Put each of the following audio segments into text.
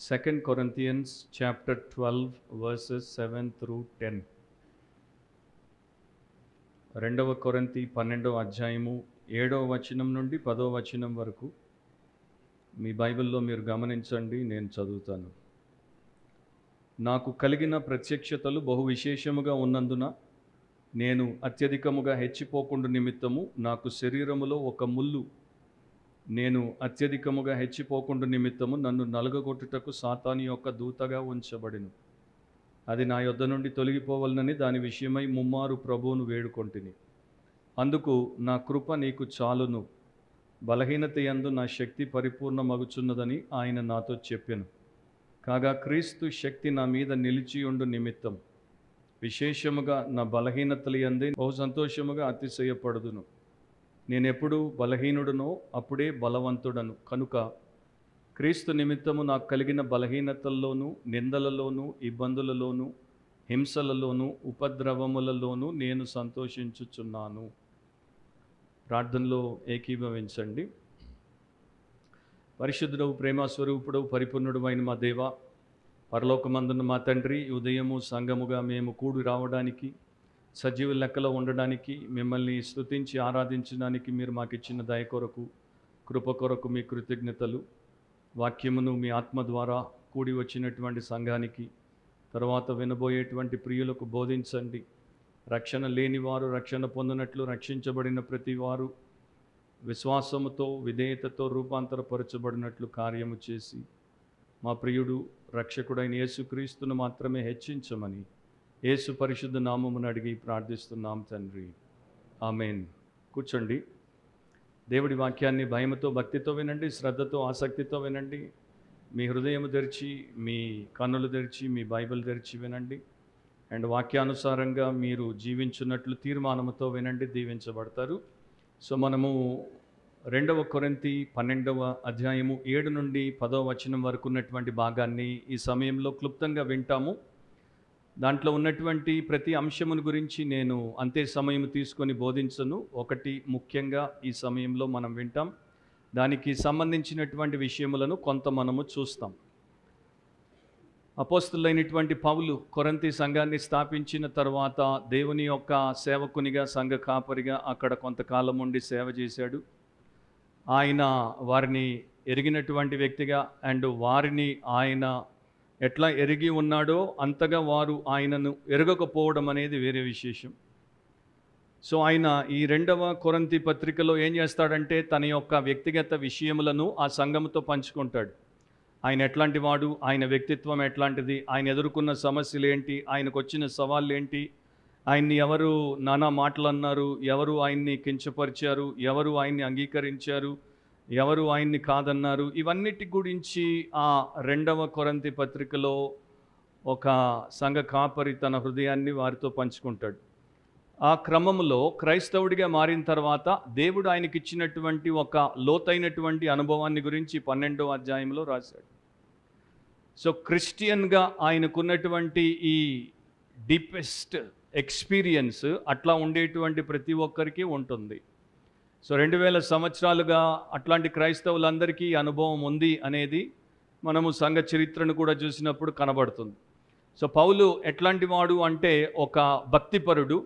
2 Corinthians chapter 12 verses 7 through 10. 2వ కొరింథీ 12వ అధ్యాయము 7వ వచనం నుండి 10వ వచనం వరకు మీ బైబిల్లో మీరు గమనించండి, నేను చదువుతాను. నాకు కలిగిన ప్రత్యక్షతలు బహు విశేషముగా ఉన్నందున నేను అత్యధికముగా హెచ్చిపోకుండా నిమిత్తము నాకు శరీరములో ఒక ముల్లు, నేను అత్యధికముగా హెచ్చిపోకుండా నిమిత్తము నన్ను నలుగగొట్టుటకు సాతాను యొక్క దూతగా ఉంచబడిను. అది నా యొద్ద నుండి తొలగిపోవలనని దాని విషయమై ముమ్మారు ప్రభువును వేడుకొంటిని. అందుకు నా కృప నీకు చాలును, బలహీనత యందు నా శక్తి పరిపూర్ణమగుచున్నదని ఆయన నాతో చెప్పెను. కాగా క్రీస్తు శక్తి నా మీద నిలిచియుండు నిమిత్తం విశేషముగా నా బలహీనతల యందే బహు సంతోషముగా అతిశయపడుదును. నేనెప్పుడు బలహీనుడునో అప్పుడే బలవంతుడను. కనుక క్రీస్తు నిమిత్తము నాకు కలిగిన బలహీనతల్లోనూ, నిందలలోనూ, ఇబ్బందులలోనూ, హింసలలోనూ, ఉపద్రవములలోనూ నేను సంతోషించుచున్నాను. ప్రార్థనలో ఏకీభవించండి. పరిశుద్ధుడవు, ప్రేమస్వరూపుడవు, పరిపూర్ణుడు అయిన మా దేవ, పరలోకమందున్న మా తండ్రి, ఉదయము సంఘముగా మేము కూడి రావడానికి, సజీవ లెక్కలో ఉండడానికి, మిమ్మల్ని స్తుతించి ఆరాధించడానికి మీరు మాకు ఇచ్చిన దయ కొరకు, కృప కొరకు మీ కృతజ్ఞతలు. వాక్యమును మీ ఆత్మ ద్వారా కూడి వచ్చినటువంటి సంఘానికి, తర్వాత వినబోయేటువంటి ప్రియులకు బోధించండి. రక్షణ లేని వారు రక్షణ పొందినట్లు, రక్షించబడిన ప్రతి వారు విశ్వాసముతో, విధేయతతో రూపాంతరపరచబడినట్లు కార్యము చేసి మా ప్రియుడు రక్షకుడైన యేసుక్రీస్తును మాత్రమే హెచ్చించమని యేసు పరిశుద్ధ నామమును అడిగి ప్రార్థిస్తున్నాం తండ్రి, ఆమేన్. కూర్చోండి. దేవుడి వాక్యాన్ని భయముతో, భక్తితో వినండి, శ్రద్ధతో, ఆసక్తితో వినండి. మీ హృదయం తెరిచి, మీ కన్నులు తెరిచి, మీ బైబిల్ తెరిచి వినండి. అండ్ వాక్యానుసారంగా మీరు జీవించున్నట్లు తీర్మానముతో వినండి, దీవించబడతారు. సో మనము 2వ కొరింథీ 12వ అధ్యాయము 7 నుండి 10వ వచనం వరకు ఉన్నటువంటి భాగాన్ని ఈ సమయంలో క్లుప్తంగా వింటాము. దాంట్లో ఉన్నటువంటి ప్రతి అంశమును గురించి నేను అంతే సమయం తీసుకొని బోధించను. ఒకటి ముఖ్యంగా ఈ సమయంలో మనం వింటాం. దానికి సంబంధించినటువంటి విషయములను కొంత మనము చూస్తాం. అపోస్తలుడైనటువంటి పౌలు కొరింథీ సంఘాన్ని స్థాపించిన తర్వాత దేవుని యొక్క సేవకునిగా, సంఘ కాపరిగా అక్కడ కొంతకాలం ఉండి సేవ చేశాడు. ఆయన వారిని ఎరిగినటువంటి వ్యక్తిగా, అండ్ వారిని ఆయన ఎట్లా ఎరిగి ఉన్నాడో అంతగా వారు ఆయనను ఎరగకపోవడం అనేది వేరే విశేషం. సో ఆయన ఈ 2వ కొరింథీ పత్రికలో ఏం చేస్తాడంటే తన యొక్క వ్యక్తిగత విషయములను ఆ సంఘముతో పంచుకుంటాడు. ఆయన ఎట్లాంటి వాడు, ఆయన వ్యక్తిత్వం ఎట్లాంటిది, ఆయన ఎదుర్కొన్న సమస్యలు ఏంటి, ఆయనకు వచ్చిన సవాళ్ళు ఏంటి, ఆయన్ని ఎవరు నానా మాటలు అన్నారు, ఎవరు ఆయన్ని కించపరిచారు, ఎవరు ఆయన్ని అంగీకరించారు, ఎవరు ఆయన్ని కాదన్నారు, ఇవన్నిటి గురించి ఆ 2వ కొరింథీ పత్రికలో ఒక సంఘ కాపరి తన హృదయాన్ని వారితో పంచుకుంటాడు. ఆ క్రమంలో క్రైస్తవుడిగా మారిన తర్వాత దేవుడు ఆయనకి ఇచ్చినటువంటి ఒక లోతైనటువంటి అనుభవాన్ని గురించి 12వ అధ్యాయంలో రాశాడు. సో క్రిస్టియన్గా ఆయనకున్నటువంటి ఈ డీపెస్ట్ ఎక్స్పీరియన్స్ అట్లా ఉండేటువంటి ప్రతి ఒక్కరికి ఉంటుంది. సో 2000 సంవత్సరాలుగా అట్లాంటి క్రైస్తవులందరికీ అనుభవం ఉంది అనేది మనము సంఘ చరిత్రను కూడా చూసినప్పుడు కనబడుతుంది. సో పౌలు ఎట్లాంటి వాడు అంటే ఒక భక్తిపరుడు.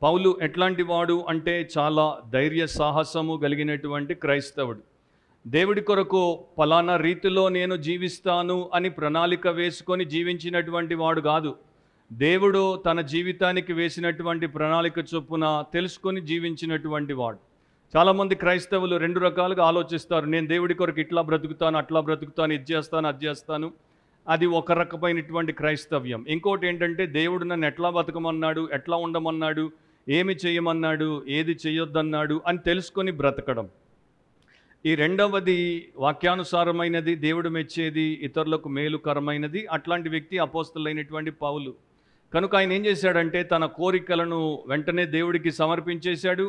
పౌలు ఎట్లాంటి వాడు అంటే చాలా ధైర్య సాహసము కలిగినటువంటి క్రైస్తవుడు. దేవుడి కొరకు ఫలానా రీతిలో నేను జీవిస్తాను అని ప్రణాళిక వేసుకొని జీవించినటువంటి వాడు కాదు. దేవుడు తన జీవితానికి వేసినటువంటి ప్రణాళిక చొప్పున తెలుసుకొని జీవించినటువంటి వాడు. చాలామంది క్రైస్తవులు 2 రకాలుగా ఆలోచిస్తారు. నేను దేవుడి కొరకు ఇట్లా బ్రతుకుతాను, అట్లా బ్రతుకుతాను, ఇది చేస్తాను, అది చేస్తాను. అది ఒక రకమైనటువంటి క్రైస్తవ్యం. ఇంకోటి ఏంటంటే దేవుడు నన్ను ఎట్లా బతకమన్నాడు, ఎట్లా ఉండమన్నాడు, ఏమి చేయమన్నాడు, ఏది చేయొద్దన్నాడు అని తెలుసుకొని బ్రతకడం. ఈ 2వది వాక్యానుసారమైనది, దేవుడు మెచ్చేది, ఇతరులకు మేలుకరమైనది. అట్లాంటి వ్యక్తి అపోస్తలుడైనటువంటి పౌలు. కనుక ఆయన ఏం చేశాడంటే తన కోరికలను వెంటనే దేవుడికి సమర్పించేశాడు,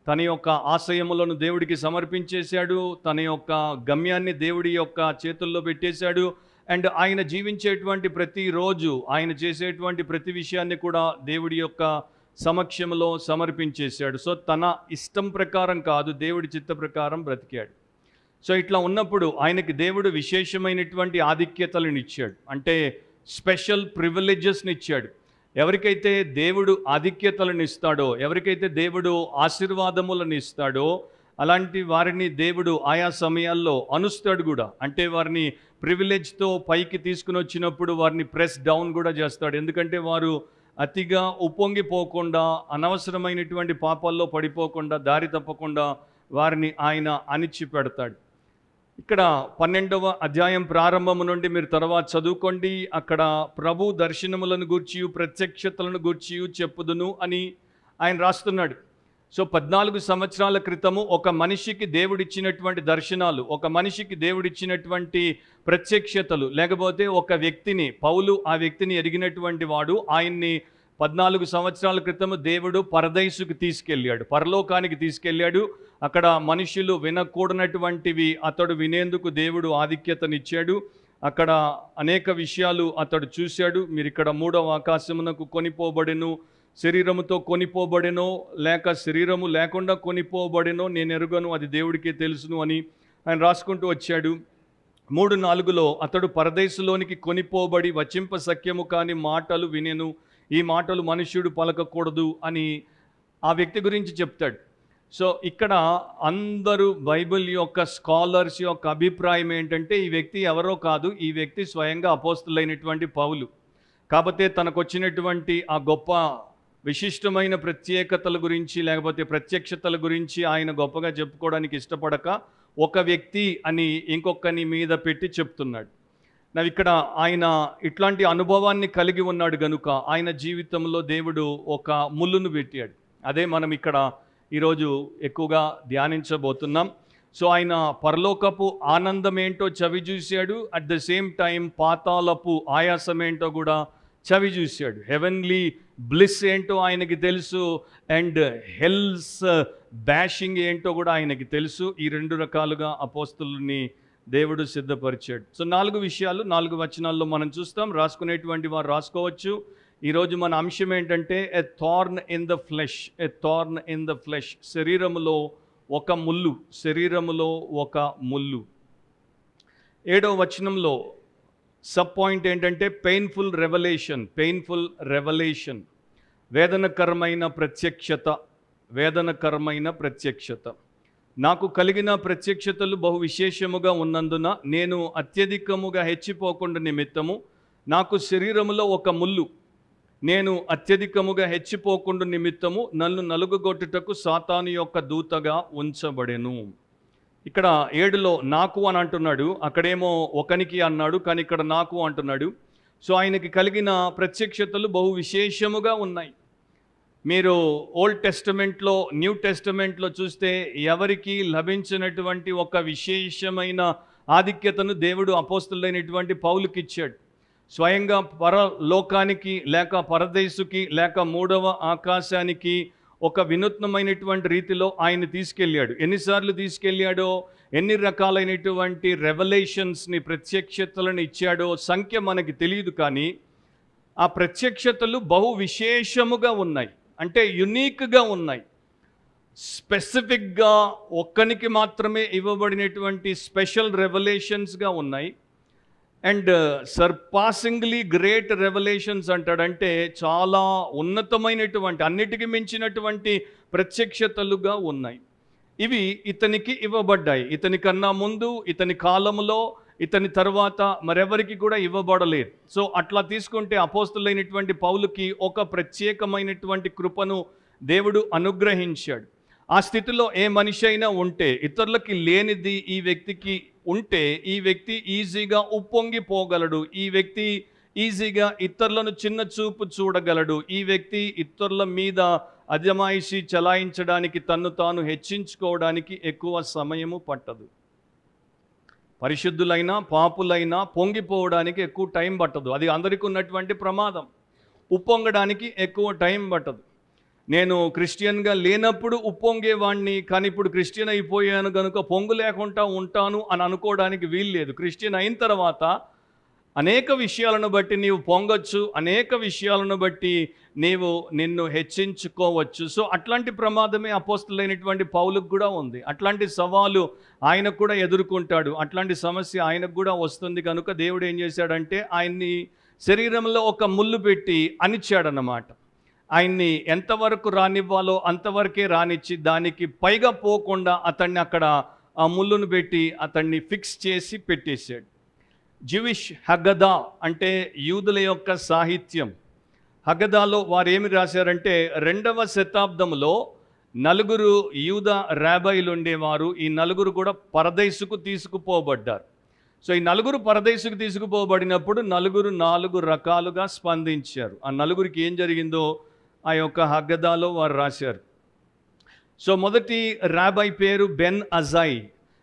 తన యొక్క ఆశయములను దేవుడికి సమర్పించేశాడు, తన యొక్క గమ్యాన్ని దేవుడి యొక్క చేతుల్లో పెట్టేశాడు. అండ్ ఆయన జీవించేటువంటి ప్రతిరోజు, ఆయన చేసేటువంటి ప్రతి విషయాన్ని కూడా దేవుడి యొక్క సమక్షంలో సమర్పించేశాడు. సో తన ఇష్టం ప్రకారం కాదు, దేవుడి చిత్త ప్రకారం బ్రతికాడు. సో ఇట్లా ఉన్నప్పుడు ఆయనకి దేవుడు విశేషమైనటువంటి ఆధిక్యతలను ఇచ్చాడు, అంటే స్పెషల్ ప్రివిలేజెస్ని ఇచ్చాడు. ఎవరికైతే దేవుడు ఆధిక్యతలను ఇస్తాడో, ఎవరికైతే దేవుడు ఆశీర్వాదములను ఇస్తాడో అలాంటి వారిని దేవుడు ఆయా సమయాల్లో అనుస్తాడు కూడా. అంటే వారిని ప్రివిలేజ్తో పైకి తీసుకుని వచ్చినప్పుడు వారిని ప్రెస్ డౌన్ కూడా చేస్తాడు. ఎందుకంటే వారు అతిగా ఉప్పొంగిపోకుండా, అనవసరమైనటువంటి పాపాల్లో పడిపోకుండా, దారి తప్పకుండా వారిని ఆయన అణిచి పెడతాడు. ఇక్కడ 12వ అధ్యాయం ప్రారంభము నుండి మీరు తర్వాత చదువుకోండి. అక్కడ ప్రభు దర్శనములను గూర్చి, ప్రత్యక్షతలను గూర్చి చెప్పుదును అని ఆయన రాస్తున్నాడు. సో 14 సంవత్సరాల క్రితము ఒక మనిషికి దేవుడిచ్చినటువంటి దర్శనాలు, ఒక మనిషికి దేవుడిచ్చినటువంటి ప్రత్యక్షతలు, లేకపోతే ఒక వ్యక్తిని, పౌలు ఆ వ్యక్తిని ఎరిగినటువంటి వాడు, ఆయన్ని 14 సంవత్సరాల క్రితము దేవుడు పరదైసుకు తీసుకెళ్ళాడు, పరలోకానికి తీసుకెళ్ళాడు. అక్కడ మనుషులు వినకూడనటువంటివి అతడు వినేందుకు దేవుడు ఆధిక్యతనిచ్చాడు. అక్కడ అనేక విషయాలు అతడు చూశాడు. మీరు ఇక్కడ 3వ ఆకాశమునకు కొనిపోబడెను, శరీరముతో కొనిపోబడెనో లేక శరీరము లేకుండా కొనిపోబడెనో నేను ఎరుగను, అది దేవుడికే తెలుసును అని ఆయన రాసుకుంటూ వచ్చాడు. 3:4లో అతడు పరదేశంలోనికి కొనిపోబడి వచింప సఖ్యము కాని మాటలు వినెను, ఈ మాటలు మనుష్యుడు పలకకూడదు అని ఆ వ్యక్తి గురించి చెప్తాడు. సో ఇక్కడ అందరూ బైబిల్ యొక్క స్కాలర్స్ యొక్క అభిప్రాయం ఏంటంటే ఈ వ్యక్తి ఎవరో కాదు, ఈ వ్యక్తి స్వయంగా అపోస్తులైనటువంటి పౌలు. కాకపోతే తనకు వచ్చినటువంటి ఆ గొప్ప విశిష్టమైన ప్రత్యేకతల గురించి, లేకపోతే ప్రత్యక్షతల గురించి ఆయన గొప్పగా చెప్పుకోవడానికి ఇష్టపడక ఒక వ్యక్తి అని ఇంకొకని మీద పెట్టి చెప్తున్నాడు. ఇక్కడ ఆయన ఇట్లాంటి అనుభవాన్ని కలిగి ఉన్నాడు కనుక ఆయన జీవితంలో దేవుడు ఒక ముళ్ళును పెట్టాడు. అదే మనం ఇక్కడ ఈరోజు ఎక్కువగా ధ్యానించబోతున్నాం. సో ఆయన పరలోకపు ఆనందం ఏంటో చవి చూశాడు, అట్ ద సేమ్ టైం పాతాళపు ఆయాసం ఏంటో కూడా చవి చూశాడు. హెవెన్లీ బ్లిస్ ఏంటో ఆయనకి తెలుసు, అండ్ హెల్స్ బ్యాషింగ్ ఏంటో కూడా ఆయనకి తెలుసు. ఈ 2 రకాలుగా అపోస్తులని దేవుడు సిద్ధపరిచాడు. సో 4 విషయాలు 4 వచనాల్లో మనం చూస్తాం. రాసుకునేటువంటి వారు రాసుకోవచ్చు. ఈరోజు మన అంశం ఏంటంటే a thorn in the flesh, a thorn in the flesh. శరీరములో ఒక ముళ్ళు, శరీరములో ఒక ముళ్ళు. 7వ వచనంలో సబ్ పాయింట్ ఏంటంటే పెయిన్ఫుల్ రెవల్యూషన్, పెయిన్ఫుల్ రెవల్యూషన్, వేదనకరమైన ప్రత్యక్షత, వేదనకరమైన ప్రత్యక్షత. నాకు కలిగిన ప్రత్యక్షతలు బహు విశేషముగా ఉన్నందున నేను అత్యధికముగా హెచ్చిపోకుండా నిమిత్తము నాకు శరీరములో ఒక ముళ్ళు, నేను అత్యధికముగా హెచ్చిపోకుండా నిమిత్తము నన్ను నలుగుగొట్టుటకు సాతాను యొక్క దూతగా ఉంచబడెను. ఇక్కడ 7లో నాకు అని అంటున్నాడు, అక్కడేమో ఒకనికి అన్నాడు, కానీ ఇక్కడ నాకు అంటున్నాడు. సో ఆయనకి కలిగిన ప్రత్యక్షతలు బహు విశేషముగా ఉన్నాయి. మీరు ఓల్డ్ టెస్టమెంట్లో, న్యూ టెస్టమెంట్లో చూస్తే ఎవరికి లభించినటువంటి ఒక విశేషమైన ఆధిక్యతను దేవుడు అపోస్తులైనటువంటి పౌలుకి ఇచ్చాడు. స్వయంగా పరలోకానికి లేక పరదేశుకి లేక 3వ ఆకాశానికి ఒక వినూత్నమైనటువంటి రీతిలో ఆయన తీసుకెళ్ళాడు. ఎన్నిసార్లు తీసుకెళ్ళాడో, ఎన్ని రకాలైనటువంటి రెవల్యూషన్స్ని, ప్రత్యక్షతలను ఇచ్చాడో సంఖ్య మనకి తెలియదు. కానీ ఆ ప్రత్యక్షతలు బహు విశేషముగా ఉన్నాయి, అంటే యునీక్గా ఉన్నాయి. స్పెసిఫిక్గా ఒక్కనికి మాత్రమే ఇవ్వబడినటువంటి స్పెషల్ రెవల్యూషన్స్గా ఉన్నాయి. అండ్ సర్పాసింగ్లీ గ్రేట్ రెవల్యూషన్స్ అంటాడంటే చాలా ఉన్నతమైనటువంటి, అన్నిటికీ మించినటువంటి ప్రత్యక్షతలుగా ఉన్నాయి. ఇవి ఇతనికి ఇవ్వబడ్డాయి. ఇతని కన్నా ముందు, ఇతని కాలంలో, ఇతని తర్వాత మరెవరికి కూడా ఇవ్వబడలేదు. సో అట్లా తీసుకుంటే అపోస్తులైనటువంటి పౌలుకి ఒక ప్రత్యేకమైనటువంటి కృపను దేవుడు అనుగ్రహించాడు. ఆ స్థితిలో ఏ మనిషి అయినా ఉంటే, ఇతరులకి లేనిది ఈ వ్యక్తికి ఉంటే, ఈ వ్యక్తి ఈజీగా ఉప్పొంగిపోగలడు, ఈ వ్యక్తి ఈజీగా ఇతరులను చిన్న చూపు చూడగలడు, ఈ వ్యక్తి ఇతరుల మీద అజమాయిషి చలాయించడానికి, తన్ను తాను హెచ్చించుకోవడానికి ఎక్కువ సమయము పట్టదు. పరిశుద్ధులైనా పాపులైనా పొంగిపోవడానికి ఎక్కువ టైం పట్టదు. అది అందరికీ ఉన్నటువంటి ప్రమాదం. ఉప్పొంగడానికి ఎక్కువ టైం పట్టదు. నేను క్రిస్టియన్గా లేనప్పుడు ఉప్పొంగేవాడిని, కానీ ఇప్పుడు క్రిస్టియన్ అయిపోయాను కనుక పొంగు లేకుండా ఉంటాను అని అనుకోవడానికి వీలు లేదు. క్రిస్టియన్ అయిన తర్వాత అనేక విషయాలను బట్టి నీవు పొంగొచ్చు, అనేక విషయాలను బట్టి నిన్ను హెచ్చించుకోవచ్చు. సో అట్లాంటి ప్రమాదమే అపోస్తలుడైనటువంటి పౌలుకు కూడా ఉంది. అట్లాంటి సవాలు ఆయనకు కూడా ఎదుర్కొంటాడు. అట్లాంటి సమస్య ఆయనకు కూడా వస్తుంది కనుక దేవుడు ఏం చేశాడంటే ఆయన్ని శరీరంలో ఒక ముళ్ళు పెట్టి అణిచాడన్నమాట. ఆయన్ని ఎంతవరకు రానివ్వాలో అంతవరకే రానిచ్చి దానికి పైగా పోకుండా అతన్ని అక్కడ ఆ ముళ్ళును పెట్టి అతన్ని ఫిక్స్ చేసి పెట్టేశాడు. జ్యూయిష్ హగదా అంటే యూదుల యొక్క సాహిత్యం. హగదాలో వారు ఏమి రాశారంటే 2వ శతాబ్దంలో 4 యూద రాబైలు ఉండేవారు. ఈ 4 కూడా పరదేశుకు తీసుకుపోబడ్డారు. సో ఈ 4 పరదేశుకు తీసుకుపోబడినప్పుడు 4 రకాలుగా స్పందించారు. ఆ 4కి ఏం జరిగిందో ఆ యొక్క హగదాలో వారు రాశారు. సో మొదటి రాబై పేరు బెన్ అజాయ్.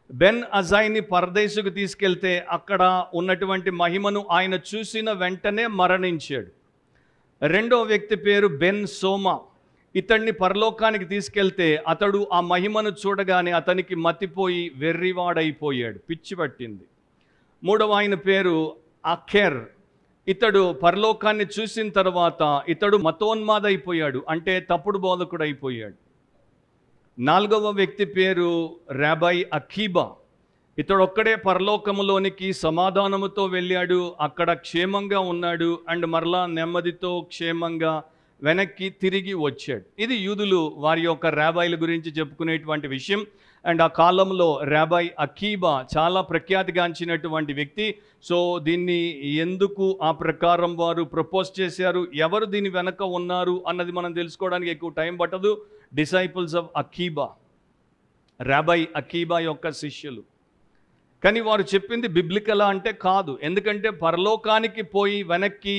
బెన్ అజాయ్ని పరదేశుకు తీసుకెళ్తే అక్కడ ఉన్నటువంటి మహిమను ఆయన చూసిన వెంటనే మరణించాడు. రెండో వ్యక్తి పేరు బెన్ సోమా. ఇతన్ని పరలోకానికి తీసుకెళ్తే అతడు ఆ మహిమను చూడగానే అతనికి మతిపోయి వెర్రివాడైపోయాడు, పిచ్చి పట్టింది. మూడవ ఆయన పేరు అఖెర్. ఇతడు పరలోకాన్ని చూసిన తర్వాత ఇతడు మతోన్మాదైపోయాడు, అంటే తప్పుడు బోధకుడు అయిపోయాడు. 4వ వ్యక్తి పేరు రాబై అకీబా. ఇతడు ఒక్కడే పరలోకములోనికి సమాధానముతో వెళ్ళాడు, అక్కడ క్షేమంగా ఉన్నాడు అండ్ మరలా నెమ్మదితో క్షేమంగా వెనక్కి తిరిగి వచ్చాడు. ఇది యూదులు వారి యొక్క రాబాయిల గురించి చెప్పుకునేటువంటి విషయం. అండ్ ఆ కాలంలో రాబై అకీబా చాలా ప్రఖ్యాతిగాంచినటువంటి వ్యక్తి. సో దీన్ని ఎందుకు ఆ ప్రకారం వారు ప్రపోజ్ చేశారు, ఎవరు దీని వెనక ఉన్నారు అన్నది మనం తెలుసుకోవడానికి ఎక్కువ టైం పట్టదు. డిసైపుల్స్ ఆఫ్ అకీబా, రాబై అకీబా యొక్క శిష్యులు. కానీ వారు చెప్పింది బిబ్లికలా అంటే కాదు. ఎందుకంటే పరలోకానికి పోయి వెనక్కి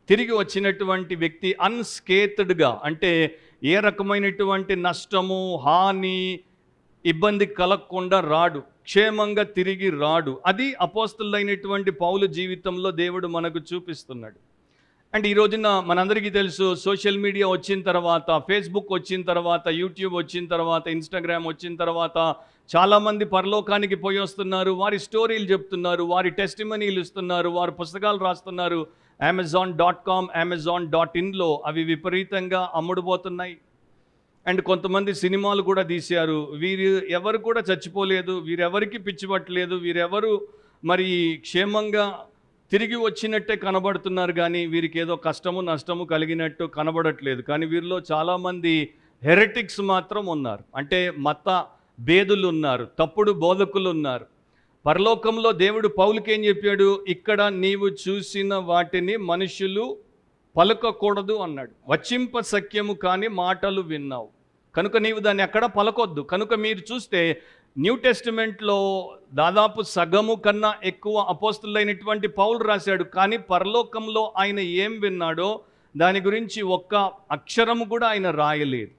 తిరిగి వచ్చినటువంటి వ్యక్తి అన్స్కేతడ్గా, అంటే ఏ రకమైనటువంటి నష్టము, హాని, ఇబ్బంది కలగకుండా రాడు, క్షేమంగా తిరిగి రాడు. అది అపోస్తలుడైనటువంటి పౌలు జీవితంలో దేవుడు మనకు చూపిస్తున్నాడు. అండ్ ఈ రోజున మనందరికీ తెలుసు, సోషల్ మీడియా వచ్చిన తర్వాత, ఫేస్బుక్ వచ్చిన తర్వాత, యూట్యూబ్ వచ్చిన తర్వాత, ఇన్స్టాగ్రామ్ వచ్చిన తర్వాత చాలామంది పరలోకానికి పోయి వస్తున్నారు. వారి స్టోరీలు చెప్తున్నారు, వారి టెస్టిమనీలు ఇస్తున్నారు, వారు పుస్తకాలు రాస్తున్నారు. Amazon.com, Amazon.inలో అవి విపరీతంగా అమ్ముడుపోతున్నాయి. అండ్ కొంతమంది సినిమాలు కూడా తీశారు. ఎవరు కూడా చచ్చిపోలేదు, వీరెవరికి పిచ్చిపట్టలేదు, వీరెవరు మరి క్షేమంగా తిరిగి వచ్చినట్టే కనబడుతున్నారు, కానీ వీరికి ఏదో కష్టము నష్టము కలిగినట్టు కనబడట్లేదు. కానీ వీరిలో చాలామంది హెరెటిక్స్ మాత్రం ఉన్నారు, అంటే మత భేదులు ఉన్నారు, తప్పుడు బోధకులు ఉన్నారు. పరలోకంలో దేవుడు పౌలుకి ఏం చెప్పాడు, ఇక్కడ నీవు చూసిన వాటిని మనుషులు పలకకూడదు అన్నాడు. వచింప సఖ్యము కాని మాటలు విన్నావు కనుక నీవు దాన్ని ఎక్కడ పలకొద్దు. కనుక మీరు చూస్తే న్యూ టెస్టిమెంట్లో దాదాపు సగము కన్నా ఎక్కువ అపోస్తలుడైనటువంటి పౌలు రాశాడు. కానీ పరలోకంలో ఆయన ఏం విన్నాడో దాని గురించి ఒక్క అక్షరము కూడా ఆయన రాయలేదు.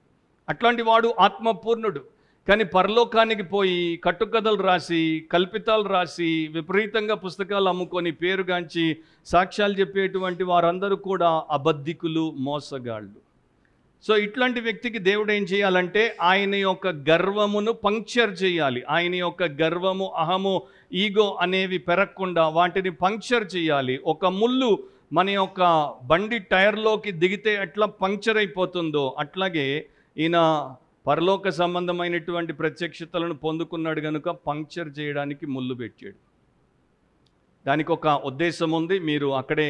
అట్లాంటి వాడు ఆత్మపూర్ణుడు. కానీ పరలోకానికి పోయి కట్టుకథలు రాసి, కల్పితాలు రాసి, విపరీతంగా పుస్తకాలు అమ్ముకొని పేరుగాంచి సాక్ష్యాలు చెప్పేటువంటి వారందరూ కూడా అబద్ధికులు, మోసగాళ్ళు. సో ఇట్లాంటి వ్యక్తికి దేవుడు ఏం చేయాలంటే ఆయన యొక్క గర్వమును పంక్చర్ చేయాలి. ఆయన యొక్క గర్వము, అహము, ఈగో అనేవి పెరగకుండా వాటిని పంక్చర్ చేయాలి. ఒక ముళ్ళు మన యొక్క బండి టైర్లోకి దిగితే ఎట్లా పంక్చర్ అయిపోతుందో అట్లాగే ఈయన పరలోక సంబంధమైనటువంటి ప్రత్యక్షతలను పొందుకున్నాడు కనుక పంక్చర్ చేయడానికి ముళ్ళు పెట్టాడు. దానికి ఒక ఉద్దేశం ఉంది. మీరు అక్కడే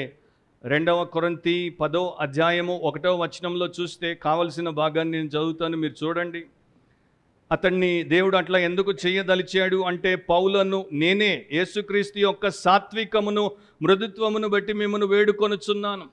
2వ కొరింథీ 10వ అధ్యాయము 1వ వచనంలో చూస్తే కావలసిన భాగాన్ని నేను చదువుతాను, మీరు చూడండి. అతన్ని దేవుడు అట్లా ఎందుకు చేయదలిచాడు అంటే, పౌలను నేనే యేసుక్రీస్తు యొక్క సాత్వికమును మృదుత్వమును బట్టి మిమ్మల్ని వేడుకొనుచున్నాను.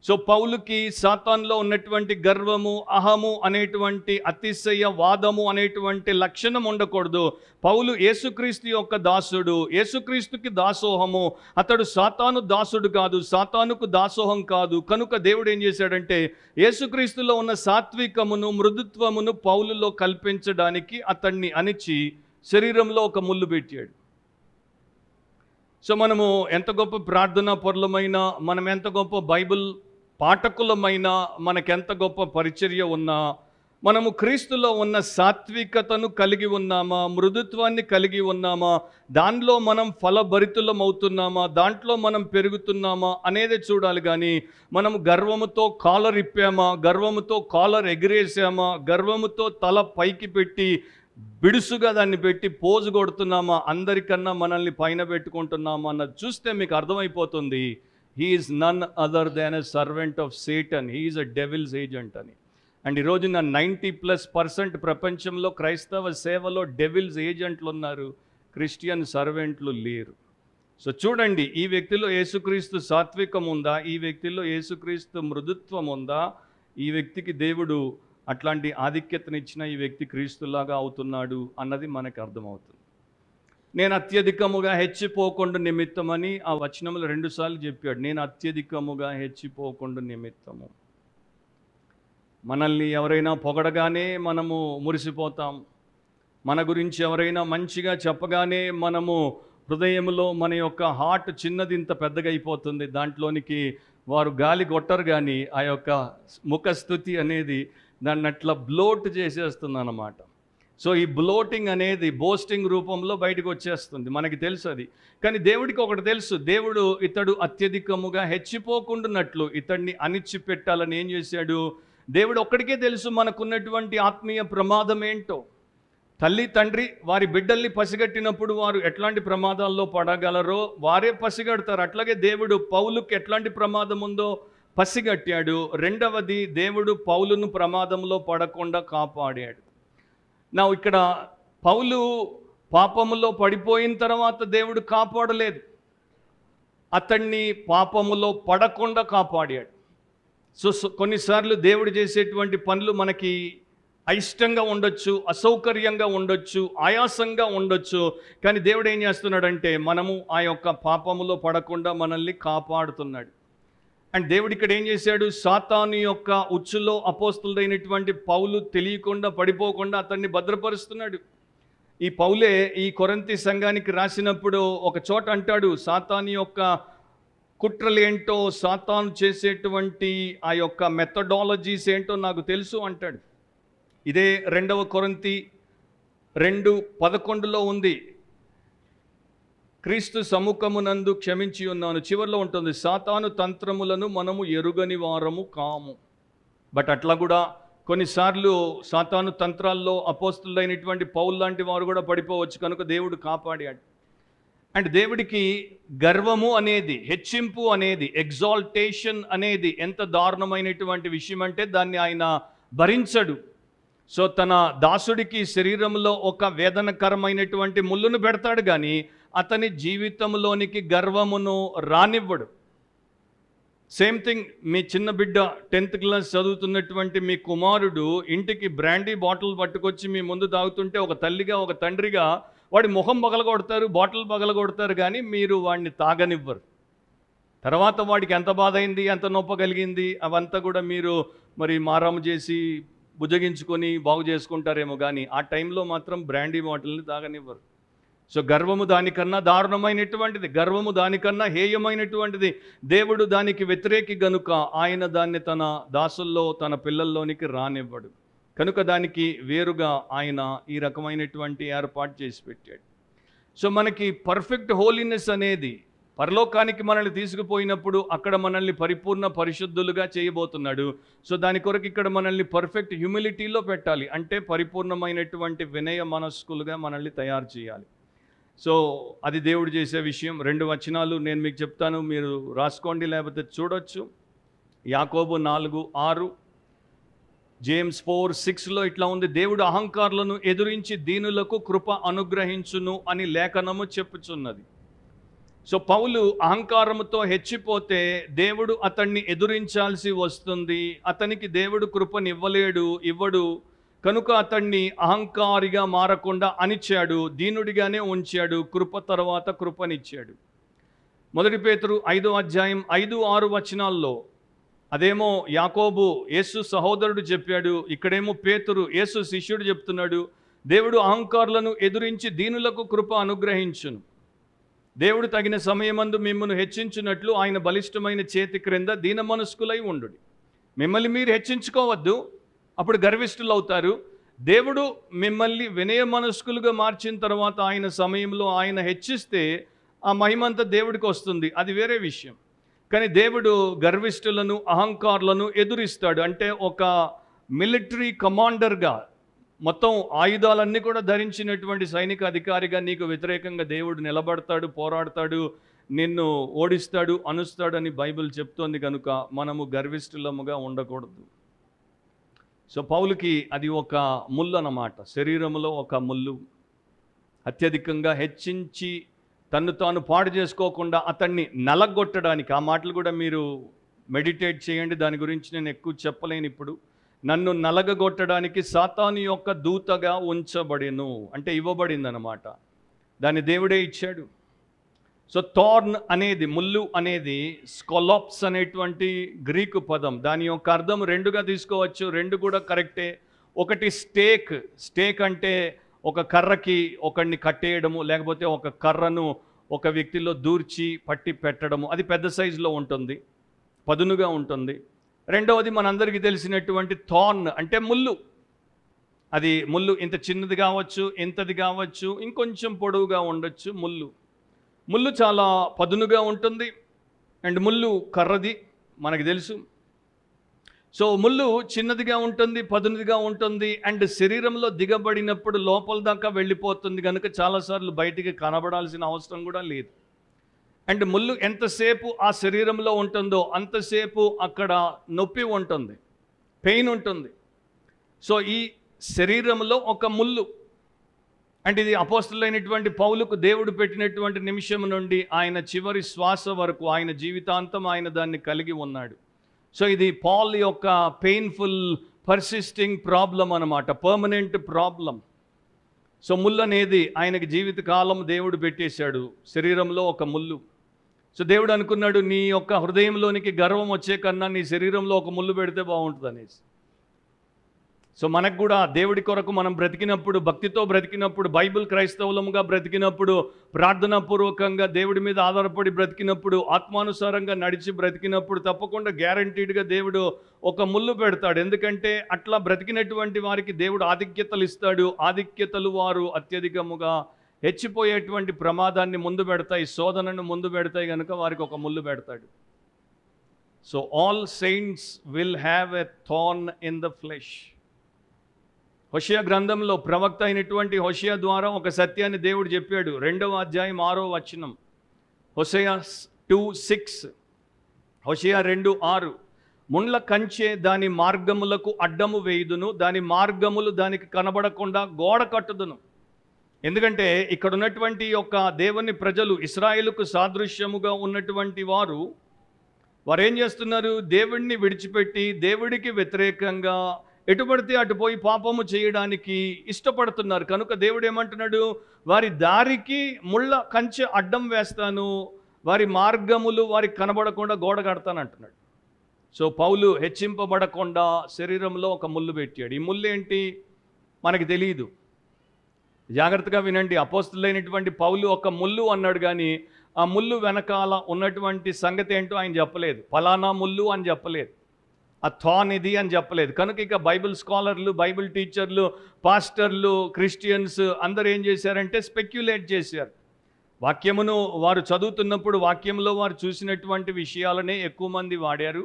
సో పౌలుకి సాతాన్లో ఉన్నటువంటి గర్వము, అహము అనేటువంటి అతిశయ వాదము అనేటువంటి లక్షణం ఉండకూడదు. పౌలు యేసుక్రీస్తు యొక్క దాసుడు, యేసుక్రీస్తుకి దాసోహము. అతడు సాతాను దాసుడు కాదు, సాతానుకు దాసోహం కాదు. కనుక దేవుడు ఏం చేశాడంటే యేసుక్రీస్తులో ఉన్న సాత్వికమును మృదుత్వమును పౌలులో కల్పించడానికి అతన్ని అణిచి శరీరంలో ఒక ముళ్ళు పెట్టాడు. సో మనము ఎంత గొప్ప ప్రార్థనా పరులమైనా, మనం ఎంత గొప్ప బైబిల్ పాఠకులమైనా, మనకెంత గొప్ప పరిచర్య ఉన్నా, మనము క్రీస్తులో ఉన్న సాత్వికతను కలిగి ఉన్నామా, మృదుత్వాన్ని కలిగి ఉన్నామా, దానిలో మనం ఫలభరితులం అవుతున్నామా, దాంట్లో మనం పెరుగుతున్నామా అనేది చూడాలి. కానీ మనము గర్వముతో కాలర్ ఇప్పామా, గర్వముతో కాలర్ ఎగిరేసామా, గర్వముతో తల పైకి పెట్టి బిడుసుగా దాన్ని పెట్టి పోజు కొడుతున్నామా, అందరికన్నా మనల్ని పైన పెట్టుకుంటున్నామా అన్నది చూస్తే మీకు అర్థమైపోతుంది. He is none other than a servant of Satan, he is a devil's agent అని. అండ్ ఈరోజున 90+% ప్రపంచంలో క్రైస్తవ సేవలో డెవిల్స్ ఏజెంట్లు ఉన్నారు, క్రిస్టియన్ సర్వెంట్లు లేరు. సో చూడండి, ఈ వ్యక్తిలో యేసుక్రీస్తు సాత్వికం ఉందా, ఈ వ్యక్తిలో యేసుక్రీస్తు మృదుత్వం ఉందా, ఈ వ్యక్తికి దేవుడు అట్లాంటి ఆధిక్యతనిచ్చిన ఈ వ్యక్తి క్రీస్తులాగా అవుతున్నాడు అన్నది మనకు అర్థమవుతుంది. నేను అత్యధికముగా హెచ్చిపోకుండా నిమిత్తమని ఆ వచనంలో 2 సార్లు చెప్పాడు. నేను అత్యధికముగా హెచ్చిపోకుండా నిమిత్తము. మనల్ని ఎవరైనా పొగడగానే మనము మురిసిపోతాం, మన గురించి ఎవరైనా మంచిగా చెప్పగానే మనము హృదయంలో మన యొక్క హార్ట్ చిన్నది ఇంత పెద్దగా అయిపోతుంది, దాంట్లోనికి వారు గాలి కొట్టరు. కానీ ఆ యొక్క ముఖస్థుతి అనేది దాన్ని అట్లా బ్లోట్ చేసేస్తుంది అన్నమాట. సో ఈ బ్లోటింగ్ అనేది బోస్టింగ్ రూపంలో బయటకు వచ్చేస్తుంది, మనకి తెలుసు అది. కానీ దేవుడికి ఒకటి తెలుసు, దేవుడు ఇతడు అత్యధికముగా హెచ్చిపోకుండానట్లు ఇతడిని అణిచి పెట్టాలని ఏం చేశాడు. దేవుడు ఒక్కడికే తెలుసు మనకున్నటువంటి ఆత్మీయ ప్రమాదం ఏంటో. తల్లి తండ్రి వారి బిడ్డల్ని పసిగట్టినప్పుడు వారు ఎట్లాంటి ప్రమాదాల్లో పడగలరో వారే పసిగడతారు. అట్లాగే దేవుడు పౌలుకి ఎట్లాంటి ప్రమాదం ఉందో పసిగట్టాడు. రెండవది, దేవుడు పౌలును ప్రమాదంలో పడకుండా కాపాడాడు. నా ఇక్కడ పౌలు పాపములో పడిపోయిన తర్వాత దేవుడు కాపాడలేదు, అతన్ని పాపములో పడకుండా కాపాడాడు. సో కొన్నిసార్లు దేవుడు చేసేటువంటి పనులు మనకి అయిష్టంగా ఉండొచ్చు, అసౌకర్యంగా ఉండొచ్చు, ఆయాసంగా ఉండొచ్చు. కానీ దేవుడు ఏం చేస్తున్నాడంటే మనము ఆ యొక్క పాపములో పడకుండా మనల్ని కాపాడుతున్నాడు. అండ్ దేవుడు ఇక్కడ ఏం చేశాడు, సాతాను యొక్క ఉచ్చులో అపోస్తులైనటువంటి పౌలు తెలియకుండా పడిపోకుండా అతన్ని భద్రపరుస్తున్నాడు. ఈ పౌలే ఈ కొరింథీ సంఘానికి రాసినప్పుడు ఒక చోట అంటాడు, సాతాను యొక్క కుట్రలేంటో, సాతాను చేసేటువంటి ఆ యొక్క మెథడాలజీస్ ఏంటో నాకు తెలుసు అంటాడు. ఇదే 2 కొరింథీ 2:11 ఉంది. క్రీస్తు సముఖమునందు క్షమించి ఉన్నాను. చివరిలో ఉంటుంది, సాతాను తంత్రములను మనము ఎరుగని వారము కాము. బట్ అట్లా కూడా కొన్నిసార్లు సాతాను తంత్రాల్లో అపోస్తులైనటువంటి పౌలు లాంటి వారు కూడా పడిపోవచ్చు, కనుక దేవుడు కాపాడాడు. అండ్ దేవుడికి గర్వము అనేది, హెచ్చింపు అనేది, ఎగ్జాల్టేషన్ అనేది ఎంత దారుణమైనటువంటి విషయం అంటే దాన్ని ఆయన భరించడు. సో తన దాసుడికి శరీరంలో ఒక వేదనకరమైనటువంటి ముళ్ళును పెడతాడు, కానీ అతని జీవితంలోనికి గర్వమును రానివ్వడు. సేమ్ థింగ్, మీ చిన్న బిడ్డ 10th క్లాస్ చదువుతున్నటువంటి మీ కుమారుడు ఇంటికి బ్రాండీ బాటిల్ పట్టుకొచ్చి మీ ముందు తాగుతుంటే ఒక తల్లిగా ఒక తండ్రిగా వాడి ముఖం పగలగొడతారు, బాటిల్ పగలగొడతారు, కానీ మీరు వాడిని తాగనివ్వరు. తర్వాత వాడికి ఎంత బాధ అయింది, ఎంత నొప్పి కలిగింది అవంతా కూడా మీరు మరి మారాము చేసి భుజగించుకొని బాగు చేసుకుంటారేమో, కానీ ఆ టైంలో మాత్రం బ్రాండీ బాటిల్ని తాగనివ్వరు. సో గర్వము దానికన్నా దారుణమైనటువంటిది, గర్వము దానికన్నా హేయమైనటువంటిది. దేవుడు దానికి వ్యతిరేకి గనుక ఆయన దాన్ని తన దాసుల్లో తన పిల్లల్లోనికి రానివ్వడు. కనుక దానికి వేరుగా ఆయన ఈ రకమైనటువంటి ఏర్పాటు చేసి పెట్టాడు. సో మనకి పర్ఫెక్ట్ హోలీనెస్ అనేది పరలోకానికి మనల్ని తీసుకుపోయినప్పుడు అక్కడ మనల్ని పరిపూర్ణ పరిశుద్ధులుగా చేయబోతున్నాడు. సో దాని కొరకు ఇక్కడ మనల్ని పర్ఫెక్ట్ హ్యూమిలిటీలో పెట్టాలి, అంటే పరిపూర్ణమైనటువంటి వినయ మనస్కులుగా మనల్ని తయారు చేయాలి. సో అది దేవుడు చేసే విషయం. 2 వచనాలు నేను మీకు చెప్తాను, మీరు రాసుకోండి లేకపోతే చూడొచ్చు. యాకోబు 4:6, జేమ్స్ 4:6లో ఇట్లా ఉంది, దేవుడు అహంకారులను ఎదురించి దీనులకు కృప అనుగ్రహించును అని లేఖనము చెప్పుచున్నది. సో పౌలు అహంకారముతో హెచ్చిపోతే దేవుడు అతన్ని ఎదురించాల్సి వస్తుంది. అతనికి దేవుడు ఇవ్వడు. కనుక అతన్ని అహంకారిగా మారకుండా అణిచాడు, దీనుడిగానే ఉంచాడు, కృప తర్వాత కృపనిచ్చాడు. 1 పేతురు 5:5-6 వచనాల్లో అదేమో యాకోబు యేసు సహోదరుడు చెప్పాడు, ఇక్కడేమో పేతురు యేసు శిష్యుడు చెప్తున్నాడు, దేవుడు అహంకారులను ఎదురించి దీనులకు కృప అనుగ్రహించును. దేవుడు తగిన సమయమందు మిమ్మల్ని హెచ్చించినట్లు ఆయన బలిష్టమైన చేతి క్రింద దీన మనస్కులై ఉండుడి. మిమ్మల్ని మీరు హెచ్చించుకోవద్దు, అప్పుడు గర్విష్ఠులు అవుతారు. దేవుడు మిమ్మల్ని వినయ మనస్కులుగా మార్చిన తర్వాత ఆయన సమయంలో ఆయన హెచ్చిస్తే ఆ మహిమంతా దేవుడికి వస్తుంది, అది వేరే విషయం. కానీ దేవుడు గర్విష్ఠులను, అహంకారులను ఎదురిస్తాడు. అంటే ఒక మిలిటరీ కమాండర్గా, మొత్తం ఆయుధాలన్నీ కూడా ధరించినటువంటి సైనిక అధికారిగా నీకు వ్యతిరేకంగా దేవుడు నిలబడతాడు, పోరాడతాడు, నిన్ను ఓడిస్తాడు, అనుస్తాడు అని బైబిల్ చెప్తోంది. కనుక మనము గర్విష్ఠులముగా ఉండకూడదు. సో పౌలుకి అది ఒక ముళ్ళు అన్నమాట, శరీరంలో ఒక ముళ్ళు. అత్యధికంగా హెచ్చించి తన్ను తాను పాడు చేసుకోకుండా అతన్ని నలగొట్టడానికి, ఆ మాటలు కూడా మీరు మెడిటేట్ చేయండి, దాని గురించి నేను ఎక్కువ చెప్పలేను ఇప్పుడు. నన్ను నలగగొట్టడానికి సాతాను యొక్క దూతగా ఉంచబడెను, అంటే ఇవ్వబడింది అన్నమాట. దాన్ని దేవుడే ఇచ్చాడు. సో థార్న్ అనేది, ముళ్ళు అనేది స్కొలాప్స్ అనేటువంటి గ్రీకు పదం. దాని యొక్క అర్థం రెండుగా తీసుకోవచ్చు, రెండు కూడా కరెక్టే. ఒకటి స్టేక్ అంటే ఒక కర్రకి ఒకడిని కట్టేయడము, లేకపోతే ఒక కర్రను ఒక వ్యక్తిలో దూర్చి పట్టి పెట్టడము, అది పెద్ద సైజులో ఉంటుంది, పదునుగా ఉంటుంది. రెండవది మనందరికీ తెలిసినటువంటి థార్న్ అంటే ముళ్ళు. అది ముళ్ళు ఇంత చిన్నది కావచ్చు, ఇంతది కావచ్చు, ఇంకొంచెం పొడవుగా ఉండొచ్చు. ముళ్ళు చాలా పదునుగా ఉంటుంది. అండ్ ముళ్ళు కర్రది మనకు తెలుసు. సో ముళ్ళు చిన్నదిగా ఉంటుంది, పదునుదిగా ఉంటుంది, అండ్ శరీరంలో దిగబడినప్పుడు లోపల దాకా వెళ్ళిపోతుంది కనుక చాలాసార్లు బయటికి కనబడాల్సిన అవసరం కూడా లేదు. అండ్ ముళ్ళు ఎంతసేపు ఆ శరీరంలో ఉంటుందో అంతసేపు అక్కడ నొప్పి ఉంటుంది, పెయిన్ ఉంటుంది. సో ఈ శరీరంలో ఒక ముళ్ళు, అంటే ఇది అపోస్తలుడైనటువంటి పౌలుకు దేవుడు పెట్టినటువంటి నిమిషం నుండి ఆయన చివరి శ్వాస వరకు, ఆయన జీవితాంతం ఆయన దాన్ని కలిగి ఉన్నాడు. సో ఇది పాల్ యొక్క పెయిన్ఫుల్ పర్సిస్టింగ్ ప్రాబ్లం అన్నమాట, పర్మనెంట్ ప్రాబ్లం. సో ముళ్ళు అనేది ఆయనకి జీవితకాలం దేవుడు పెట్టేశాడు, శరీరంలో ఒక ముళ్ళు. సో దేవుడు అనుకున్నాడు, నీ యొక్క హృదయంలోనికి గర్వం వచ్చే కన్నా నీ శరీరంలో ఒక ముళ్ళు పెడితే బాగుంటుంది అనేసి. సో మనకు కూడా దేవుడి కొరకు మనం బ్రతికినప్పుడు, భక్తితో బ్రతికినప్పుడు, బైబిల్ క్రైస్తవులముగా బ్రతికినప్పుడు, ప్రార్థనాపూర్వకంగా దేవుడి మీద ఆధారపడి బ్రతికినప్పుడు, ఆత్మానుసారంగా నడిచి బ్రతికినప్పుడు తప్పకుండా గ్యారంటీడ్గా దేవుడు ఒక ముళ్ళు పెడతాడు. ఎందుకంటే అట్లా బ్రతికినటువంటి వారికి దేవుడు ఆధిక్యతలు ఇస్తాడు. ఆధిక్యతలు వారు అత్యధికముగా హెచ్చిపోయేటువంటి ప్రమాదాన్ని ముందు పెడతాయి, శోధనను ముందు పెడతాయి, కనుక వారికి ఒక ముళ్ళు పెడతాడు. So all saints will have a thorn in the flesh. Hosea గ్రంథంలో ప్రవక్త అయినటువంటి హోషేయ ద్వారా ఒక సత్యాన్ని దేవుడు చెప్పాడు. 2వ అధ్యాయం 6వ వచనం, హోషేయ 2:6, హోషేయ 2:6. ముండ్ల కంచె దాని మార్గములకు అడ్డము వేయుదును, దాని మార్గములు దానికి కనబడకుండా గోడ కట్టుదును. ఎందుకంటే ఇక్కడ ఉన్నటువంటి యొక్క దేవుని ప్రజలు, ఇశ్రాయేలుకు సాదృశ్యముగా ఉన్నటువంటి వారు ఏం చేస్తున్నారు? దేవుడిని విడిచిపెట్టి దేవుడికి వ్యతిరేకంగా ఎటుపడితే అటు పోయి పాపము చేయడానికి ఇష్టపడుతున్నారు. కనుక దేవుడు ఏమంటున్నాడు? వారి దారికి ముళ్ళ కంచె అడ్డం వేస్తాను, వారి మార్గములు వారికి కనబడకుండా గోడ కడతాను అంటున్నాడు. సో పౌలు హెచ్చింపబడకుండా శరీరంలో ఒక ముళ్ళు పెట్టాడు. ఈ ముళ్ళు ఏంటి మనకి తెలియదు. జాగ్రత్తగా వినండి. అపోస్తలుడైనటువంటి పౌలు ఒక ముళ్ళు అన్నాడు, కానీ ఆ ముళ్ళు వెనకాల ఉన్నటువంటి సంగతి ఏంటో ఆయన చెప్పలేదు. ఫలానా ముళ్ళు అని చెప్పలేదు, ఆ థార్న్ ఇది అని చెప్పలేదు. కనుక ఇక బైబిల్ స్కాలర్లు, బైబిల్ టీచర్లు, పాస్టర్లు, క్రిస్టియన్స్ అందరూ ఏం చేశారంటే స్పెక్యులేట్ చేశారు. వాక్యమును వారు చదువుతున్నప్పుడు వాక్యంలో వారు చూసినటువంటి విషయాలనే ఎక్కువ మంది వాడారు.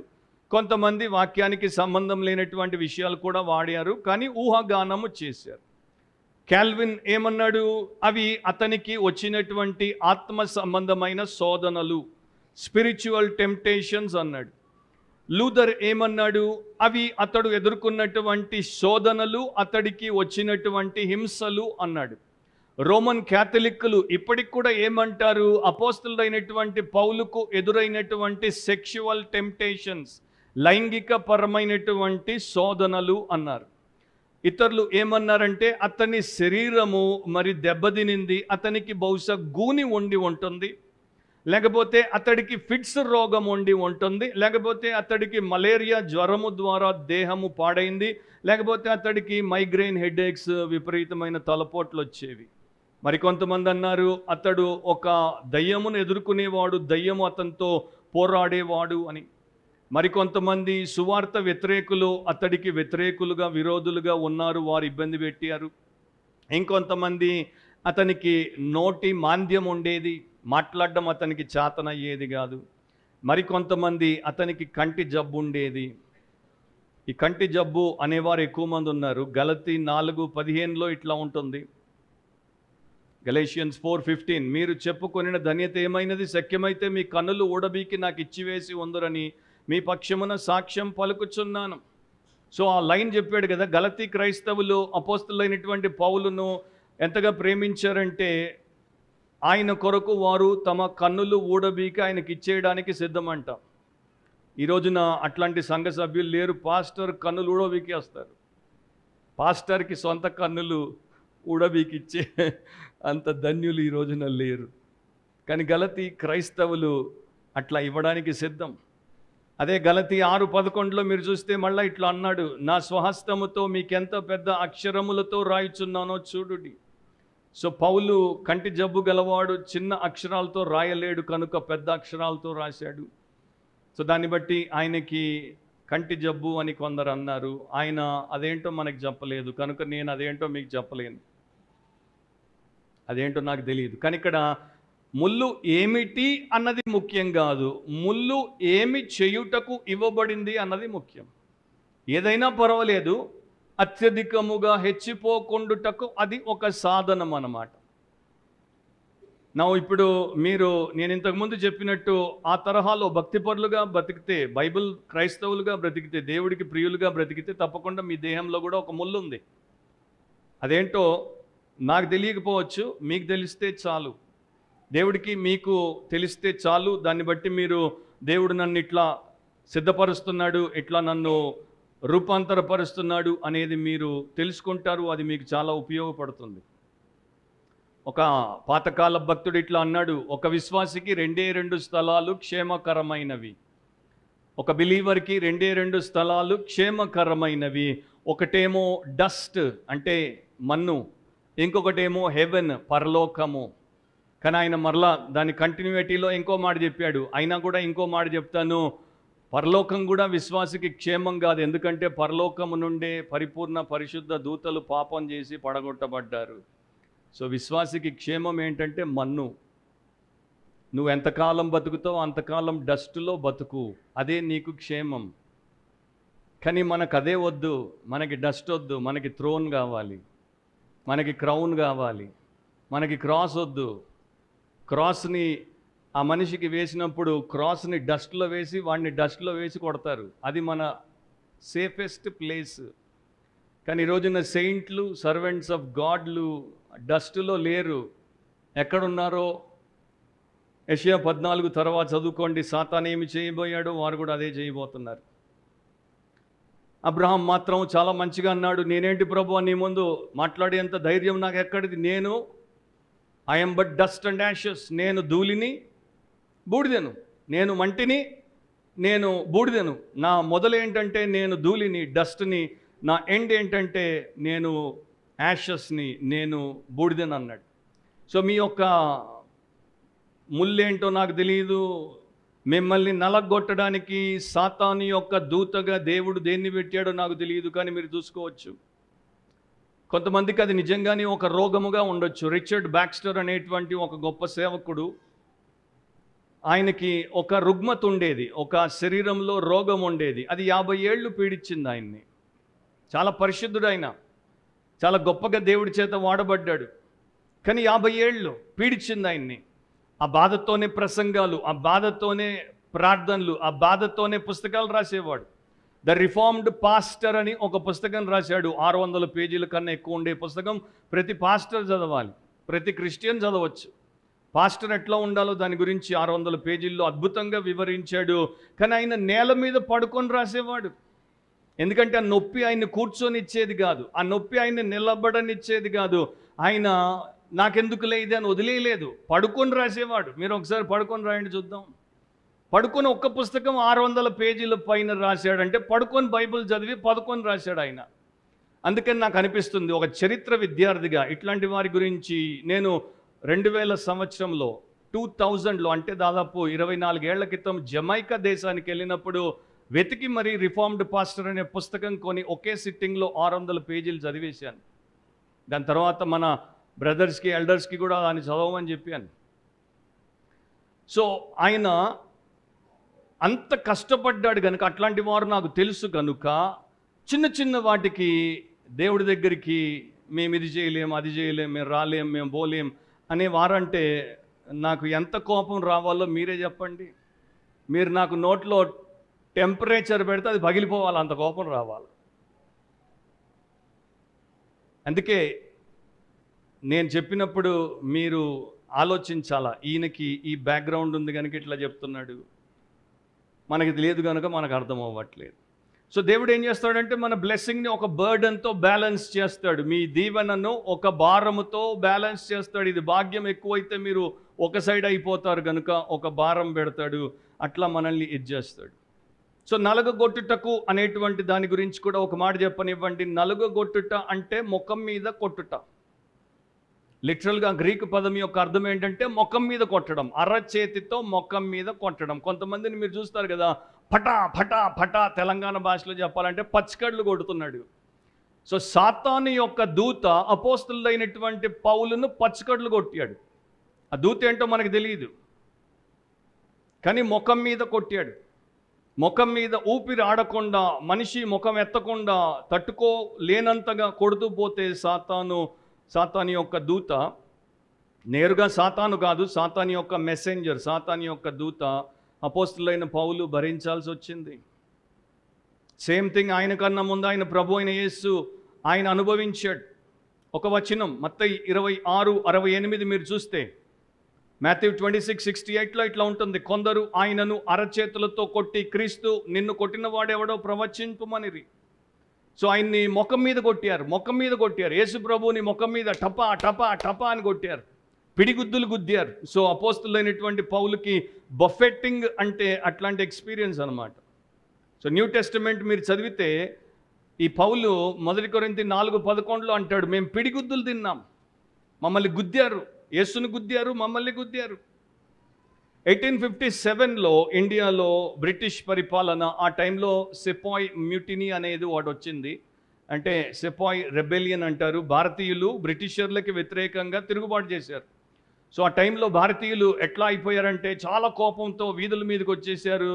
కొంతమంది వాక్యానికి సంబంధం లేనటువంటి విషయాలు కూడా వాడారు, కానీ ఊహాగానము చేశారు. కాల్విన్ ఏమన్నాడు? అవి అతనికి వచ్చినటువంటి ఆత్మ సంబంధమైన శోధనలు, స్పిరిచువల్ టెంప్టేషన్స్ అన్నాడు. లూథర్ ఏమన్నాడు? అవి అతడు ఎదుర్కొన్నటువంటి శోధనలు, అతడికి వచ్చినటువంటి హింసలు అన్నాడు. రోమన్ క్యాథలిక్కులు ఇప్పటికి కూడా ఏమంటారు? అపోస్తలుడైనటువంటి పౌలుకు ఎదురైనటువంటి సెక్షువల్ టెంప్టేషన్స్, లైంగిక పరమైనటువంటి శోధనలు అన్నారు. ఇతరులు ఏమన్నారంటే అతని శరీరము మరి దెబ్బతినింది, అతనికి బహుశా గూని ఉండి ఉంటుంది, లేకపోతే అతడికి ఫిట్స్ రోగం ఉండి ఉంటుంది, లేకపోతే అతడికి మలేరియా జ్వరము ద్వారా దేహము పాడైంది, లేకపోతే అతడికి మైగ్రెయిన్ హెడేక్స్, విపరీతమైన తలపోట్లు వచ్చేవి. మరికొంతమంది అన్నారు అతడు ఒక దయ్యమును ఎదుర్కొనేవాడు, దయ్యము అతనితో పోరాడేవాడు అని. మరికొంతమంది సువార్త వ్యతిరేకులు అతడికి వ్యతిరేకులుగా విరోధులుగా ఉన్నారు, వారు ఇబ్బంది పెట్టారు. ఇంకొంతమంది అతనికి నోటి మాంద్యం ఉండేది, మాట్లాడడం అతనికి చేతనయ్యేది కాదు. మరికొంతమంది అతనికి కంటి జబ్బు ఉండేది. ఈ కంటి జబ్బు అనేవారు ఎక్కువ మంది ఉన్నారు. గలతీ 4:15 ఇట్లా ఉంటుంది. గలేషియన్స్ 4:15 మీరు చెప్పుకొనిన ధన్యత ఏమైనది, శక్యమైతే మీ కన్నులు ఊడబీకి నాకు ఇచ్చివేసి ఉందరని మీ పక్షమున సాక్ష్యం పలుకుచున్నాను. సో ఆ లైన్ చెప్పాడు కదా. గలతీ క్రైస్తవులు అపోస్తలులైనటువంటి పౌలును ఎంతగా ప్రేమించారంటే ఆయన కొరకు వారు తమ కన్నులు ఊడబీకి ఆయనకి ఇచ్చేయడానికి సిద్ధమంట. ఈ రోజున అట్లాంటి సంఘ సభ్యులు లేరు. పాస్టర్ కన్నులు ఊడబీకి వస్తారు. పాస్టర్కి సొంత కన్నులు ఊడబీకి ఇచ్చే అంత ధన్యులు ఈ రోజున లేరు. కానీ గలతీ క్రైస్తవులు అట్లా ఇవ్వడానికి సిద్ధం. అదే గలతీ 6:11 మీరు చూస్తే మళ్ళీ ఇట్లా అన్నాడు, నా స్వహస్తముతో మీకెంత పెద్ద అక్షరములతో రాయిచున్నానో చూడుడి. సో పౌలు కంటి జబ్బు గలవాడు, చిన్న అక్షరాలతో రాయలేడు కనుక పెద్ద అక్షరాలతో రాశాడు. సో దాన్ని బట్టి ఆయనకి కంటి జబ్బు అని కొందరు అన్నారు. ఆయన అదేంటో మనకు చెప్పలేదు కనుక నేను అదేంటో మీకు చెప్పలేను, అదేంటో నాకు తెలియదు. కానీ ఇక్కడ ముళ్ళు ఏమిటి అన్నది ముఖ్యం కాదు, ముళ్ళు ఏమి చేయుటకు ఇవ్వబడింది అన్నది ముఖ్యం. ఏదైనా పర్వాలేదు, అత్యధికముగా హెచ్చిపోకుండుటకు అది ఒక సాధనం అన్నమాట. ఇప్పుడు నేను ఇంతకుముందు చెప్పినట్టు ఆ తరహాలో భక్తిపరులుగా బ్రతికితే, బైబిల్ క్రైస్తవులుగా బ్రతికితే, దేవుడికి ప్రియులుగా బ్రతికితే తప్పకుండా మీ దేహంలో కూడా ఒక ముళ్ళు ఉంది. అదేంటో నాకు తెలియకపోవచ్చు, మీకు తెలిస్తే చాలు. దేవుడికి మీకు తెలిస్తే చాలు. దాన్ని బట్టి మీరు దేవుడు నన్ను ఇట్లా సిద్ధపరుస్తున్నాడు, ఇట్లా నన్ను రూపాంతరపరుస్తున్నాడు అనేది మీరు తెలుసుకుంటారు. అది మీకు చాలా ఉపయోగపడుతుంది. ఒక పాతకాల భక్తుడు ఇట్లా అన్నాడు, ఒక విశ్వాసికి 2 స్థలాలు క్షేమకరమైనవి, ఒక బిలీవర్కి 2 స్థలాలు క్షేమకరమైనవి. ఒకటేమో డస్ట్ అంటే మన్ను, ఇంకొకటేమో హెవెన్ పరలోకము. కానీ ఆయన మరలా దాని కంటిన్యూటీలో ఇంకో మాట చెప్పాడు. అయినా కూడా ఇంకో మాట చెప్తాను, పరలోకం కూడా విశ్వాసికి క్షేమం కాదు. ఎందుకంటే పరలోకము నుండే పరిపూర్ణ పరిశుద్ధ దూతలు పాపం చేసి పడగొట్టబడ్డారు. సో విశ్వాసికి క్షేమం ఏంటంటే మన్ను. నువ్వు ఎంతకాలం బతుకుతావో అంతకాలం డస్ట్లో బతుకు, అదే నీకు క్షేమం. కానీ మనకు అదే వద్దు, మనకి డస్ట్ వద్దు, మనకి థ్రోన్ కావాలి, మనకి క్రౌన్ కావాలి, మనకి క్రాస్ వద్దు. క్రాస్ని ఆ మనిషికి వేసినప్పుడు క్రాస్ని డస్ట్లో వేసి వాడిని డస్ట్లో వేసి కొడతారు, అది మన సేఫెస్ట్ ప్లేస్. కానీ ఈరోజున సెయింట్లు, సర్వెంట్స్ ఆఫ్ గాడ్లు డస్ట్లో లేరు. ఎక్కడున్నారో యెషయా 14 తర్వాత చదువుకోండి. సాతాను ఏమి చేయబోయాడో వారు కూడా అదే చేయబోతున్నారు. అబ్రహాం మాత్రం చాలా మంచిగా అన్నాడు, నేనేంటి ప్రభువా నీ ముందు మాట్లాడేంత ధైర్యం నాకు ఎక్కడిది, నేను I'm but dust and Ashes, నేను ధూళిని బూడిదెను, నేను మంటిని నేను బూడిదెను. నా మొదలేంటంటే నేను ధూళిని డస్ట్ని, నా ఎండ్ ఏంటంటే నేను యాషెస్ని, నేను బూడిదెను అన్నాడు. సో మీ యొక్క ముళ్ళేంటో నాకు తెలియదు. మిమ్మల్ని నలగొట్టడానికి సాతాను యొక్క దూతగా దేవుడు దేన్ని పెట్టాడో నాకు తెలియదు. కానీ మీరు చూసుకోవచ్చు, కొంతమందికి అది నిజంగానే ఒక రోగముగా ఉండొచ్చు. రిచర్డ్ బ్యాక్స్టర్ అనేటువంటి ఒక గొప్ప సేవకుడు, ఆయనకి ఒక రుగ్మత ఉండేది, ఒక శరీరంలో రోగం ఉండేది. అది 50 ఏళ్ళు పీడించింది ఆయన్ని. చాలా పరిశుద్ధుడైన, చాలా గొప్పగా దేవుడి చేత వాడబడ్డాడు. కానీ 50 ఏళ్ళు పీడించింది ఆయన్ని. ఆ బాధతోనే ప్రసంగాలు, ఆ బాధతోనే ప్రార్థనలు, ఆ బాధతోనే పుస్తకాలు రాసేవాడు. ద రిఫార్మ్డ్ పాస్టర్ అని ఒక పుస్తకం రాశాడు. 600 పేజీల కన్నా ఎక్కువ ఉండే పుస్తకం. ప్రతి పాస్టర్ చదవాలి, ప్రతి క్రిస్టియన్ చదవచ్చు. పాస్టర్ ఎట్లా ఉండాలో దాని గురించి 600 పేజీల్లో అద్భుతంగా వివరించాడు. కానీ ఆయన నేల మీద పడుకొని రాసేవాడు. ఎందుకంటే ఆ నొప్పి ఆయన్ని కూర్చొని ఇచ్చేది కాదు, ఆ నొప్పి ఆయన్ని నిలబడనిచ్చేది కాదు. ఆయన నాకెందుకులే ఇది అని వదిలేయలేదు, పడుకొని రాసేవాడు. మీరు ఒకసారి పడుకొని రాయండి చూద్దాం. పడుకొని ఒక్క పుస్తకం 600 పేజీల పైన రాశాడంటే పడుకొని బైబిల్ చదివి పడుకొని రాశాడు ఆయన. అందుకని నాకు అనిపిస్తుంది, ఒక చరిత్ర విద్యార్థిగా ఇట్లాంటి వారి గురించి నేను 2000 సంవత్సరంలో 2000లో అంటే దాదాపు 24 ఏళ్ల క్రితం జమైకా దేశానికి వెళ్ళినప్పుడు వెతికి మరి రిఫార్మ్డ్ పాస్టర్ అనే పుస్తకం కొని ఒకే సిట్టింగ్లో 600 పేజీలు చదివేశాను. దాని తర్వాత మన బ్రదర్స్కి ఎల్డర్స్కి కూడా దాన్ని చదవమని చెప్పాను. సో ఆయన అంత కష్టపడ్డాడు కనుక, అట్లాంటి వారు నాకు తెలుసు కనుక, చిన్న చిన్న వాటికి దేవుడి దగ్గరికి మేము ఇది చేయలేం, అది చేయలేం, మేము రాలేం, మేము పోలేం అనే వారంటే నాకు ఎంత కోపం రావాలో మీరే చెప్పండి. మీరు నాకు నోట్లో టెంపరేచర్ పెడితే అది పగిలిపోవాలి, అంత కోపం రావాలి. అందుకే నేను చెప్పినప్పుడు మీరు ఆలోచించాలా, ఈయనకి ఈ బ్యాక్గ్రౌండ్ ఉంది కనుక ఇట్లా చెప్తున్నాడు, మనకి తెలియదు కనుక మనకు అర్థం అవ్వట్లేదు. సో దేవుడు ఏం చేస్తాడంటే మన బ్లెస్సింగ్ని ఒక బర్డన్తో బ్యాలెన్స్ చేస్తాడు. మీ దీవెనను ఒక భారముతో బ్యాలెన్స్ చేస్తాడు. ఇది భాగ్యం ఎక్కువైతే మీరు ఒక సైడ్ అయిపోతారు కనుక ఒక భారం పెడతాడు, అట్లా మనల్ని ఇది చేస్తాడు. సో నలగగొట్టుటకు అనేటువంటి దాని గురించి కూడా ఒక మాట చెప్పనివ్వండి. నలుగగొట్టుట అంటే ముఖం మీద కొట్టుట. లిటరల్గా గ్రీకు పదం యొక్క అర్థం ఏంటంటే ముఖం మీద కొట్టడం, అరచేతితో ముఖం మీద కొట్టడం. కొంతమందిని మీరు చూస్తారు కదా, పటా పటా పటా, తెలంగాణ భాషలో చెప్పాలంటే పచ్చికడ్లు కొడుతున్నాడు. సో సాతాను యొక్క దూత అపోస్తలుడైనటువంటి పౌలును పచ్చికడ్లు కొట్టాడు. ఆ దూత ఏంటో మనకు తెలియదు, కానీ ముఖం మీద కొట్టాడు. ముఖం మీద ఊపిరి ఆడకుండా, మనిషి ముఖం ఎత్తకుండా తట్టుకోలేనంతగా కొడుతూ పోతే సాతాను యొక్క దూత, నేరుగా సాతాను కాదు, సాతాను యొక్క మెసెంజర్, సాతాను యొక్క దూత అపోస్తలుడైన పౌలు భరించాల్సి వచ్చింది. సేమ్ థింగ్ ఆయన కన్నా ముందు ఆయన ప్రభు అయిన యేసు ఆయన అనుభవించాడు. ఒక వచనం మత్తయి 26:68 మీరు చూస్తే, మాథ్యూ 26:68లో ఇట్లా ఉంటుంది, కొందరు ఆయనను అరచేతులతో కొట్టి, క్రీస్తు నిన్ను కొట్టిన వాడెవడో ప్రవచింపుమనిరి. సో ఆయన్ని ముఖం మీద కొట్టారు. యేసు ప్రభువుని ముఖం మీద టపా టపా టపా అని కొట్టారు, పిడిగుద్దులు గుద్దారు. సో అపోస్తలుడైనటువంటి పౌలుకి బఫెట్టింగ్ అంటే అట్లాంటి ఎక్స్పీరియన్స్ అనమాట. సో న్యూ టెస్టమెంట్ మీరు చదివితే ఈ పౌలు 1 కొరింథీ 4:11 అంటాడు, మేము పిడిగుద్దులు తిన్నాం, మమ్మల్ని గుద్దారు, యేసును గుద్దారు, మమ్మల్ని గుద్దారు. 1857లో ఇండియాలో బ్రిటిష్ పరిపాలన, ఆ టైంలో సెపాయ్ మ్యూటినీ అనేది ఒకటి వచ్చింది. అంటే సెపాయ్ రెబెలియన్ అంటారు. భారతీయులు బ్రిటిషర్లకి వ్యతిరేకంగా తిరుగుబాటు చేశారు. సో ఆ టైంలో భారతీయులు ఎట్లా అయిపోయారంటే చాలా కోపంతో వీధుల మీదకి వచ్చేసారు.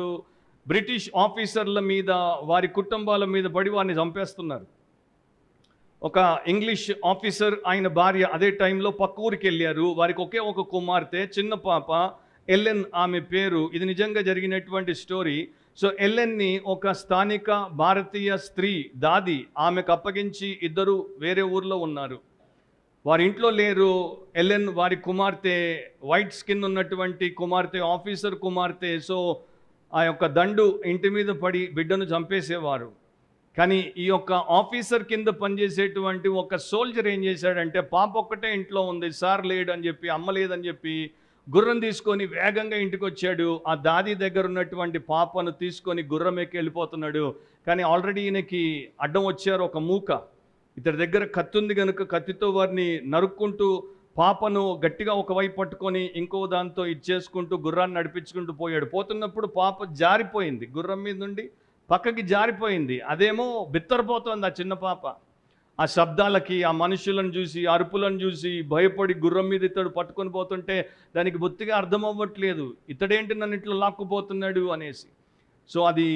బ్రిటిష్ ఆఫీసర్ల మీద, వారి కుటుంబాల మీద పడి వారిని చంపేస్తున్నారు. ఒక ఇంగ్లీష్ ఆఫీసర్ ఆయన భార్య అదే టైంలో పక్క ఊరికి వెళ్ళారు. వారికి ఒకే ఒక కుమార్తె, చిన్న పాప ఎల్లెన్ ఆమె పేరు. ఇది నిజంగా జరిగినటువంటి స్టోరీ. సో ఎల్లెన్ని ఒక స్థానిక భారతీయ స్త్రీ దాది ఆమెకు అప్పగించి ఇద్దరు వేరే ఊర్లో ఉన్నారు. వారి ఇంట్లో లేరు. ఎల్లెన్ వారి కుమార్తె, వైట్ స్కిన్ ఉన్నటువంటి కుమార్తె, ఆఫీసర్ కుమార్తె. సో ఆ యొక్క దండు ఇంటి మీద పడి బిడ్డను చంపేసేవారు. కానీ ఈ యొక్క ఆఫీసర్ కింద పనిచేసేటువంటి ఒక సోల్జర్ ఏం చేశాడంటే, పాప ఒక్కటే ఇంట్లో ఉంది, సార్ లేడు అని చెప్పి, అమ్మ లేదని చెప్పి గుర్రం తీసుకొని వేగంగా ఇంటికి వచ్చాడు. ఆ దాది దగ్గర ఉన్నటువంటి పాపను తీసుకొని గుర్రం ఎక్కి వెళ్ళిపోతున్నాడు. కానీ ఆల్రెడీ ఈయనకి అడ్డం వచ్చారు ఒక మూక. ఇతడి దగ్గర కత్తి ఉంది కనుక కత్తితో వారిని నరుక్కుంటూ పాపను గట్టిగా ఒకవైపు పట్టుకొని ఇంకో దాంతో ఇచ్చేసుకుంటూ గుర్రాన్ని నడిపించుకుంటూ పోయాడు. పోతున్నప్పుడు పాప జారిపోయింది, గుర్రం మీద నుండి పక్కకి జారిపోయింది. అదేమో బిత్తరపోతుంది ఆ చిన్న పాప. ఆ శబ్దాలకి, ఆ మనుషులను చూసి, అరుపులను చూసి భయపడి గుర్రం మీద ఇతడు పట్టుకొని పోతుంటే దానికి బొత్తిగా అర్థం అవ్వట్లేదు, ఇతడేంటి నన్ను ఇట్లా లాక్కుపోతున్నాడు అనేసి. సో అది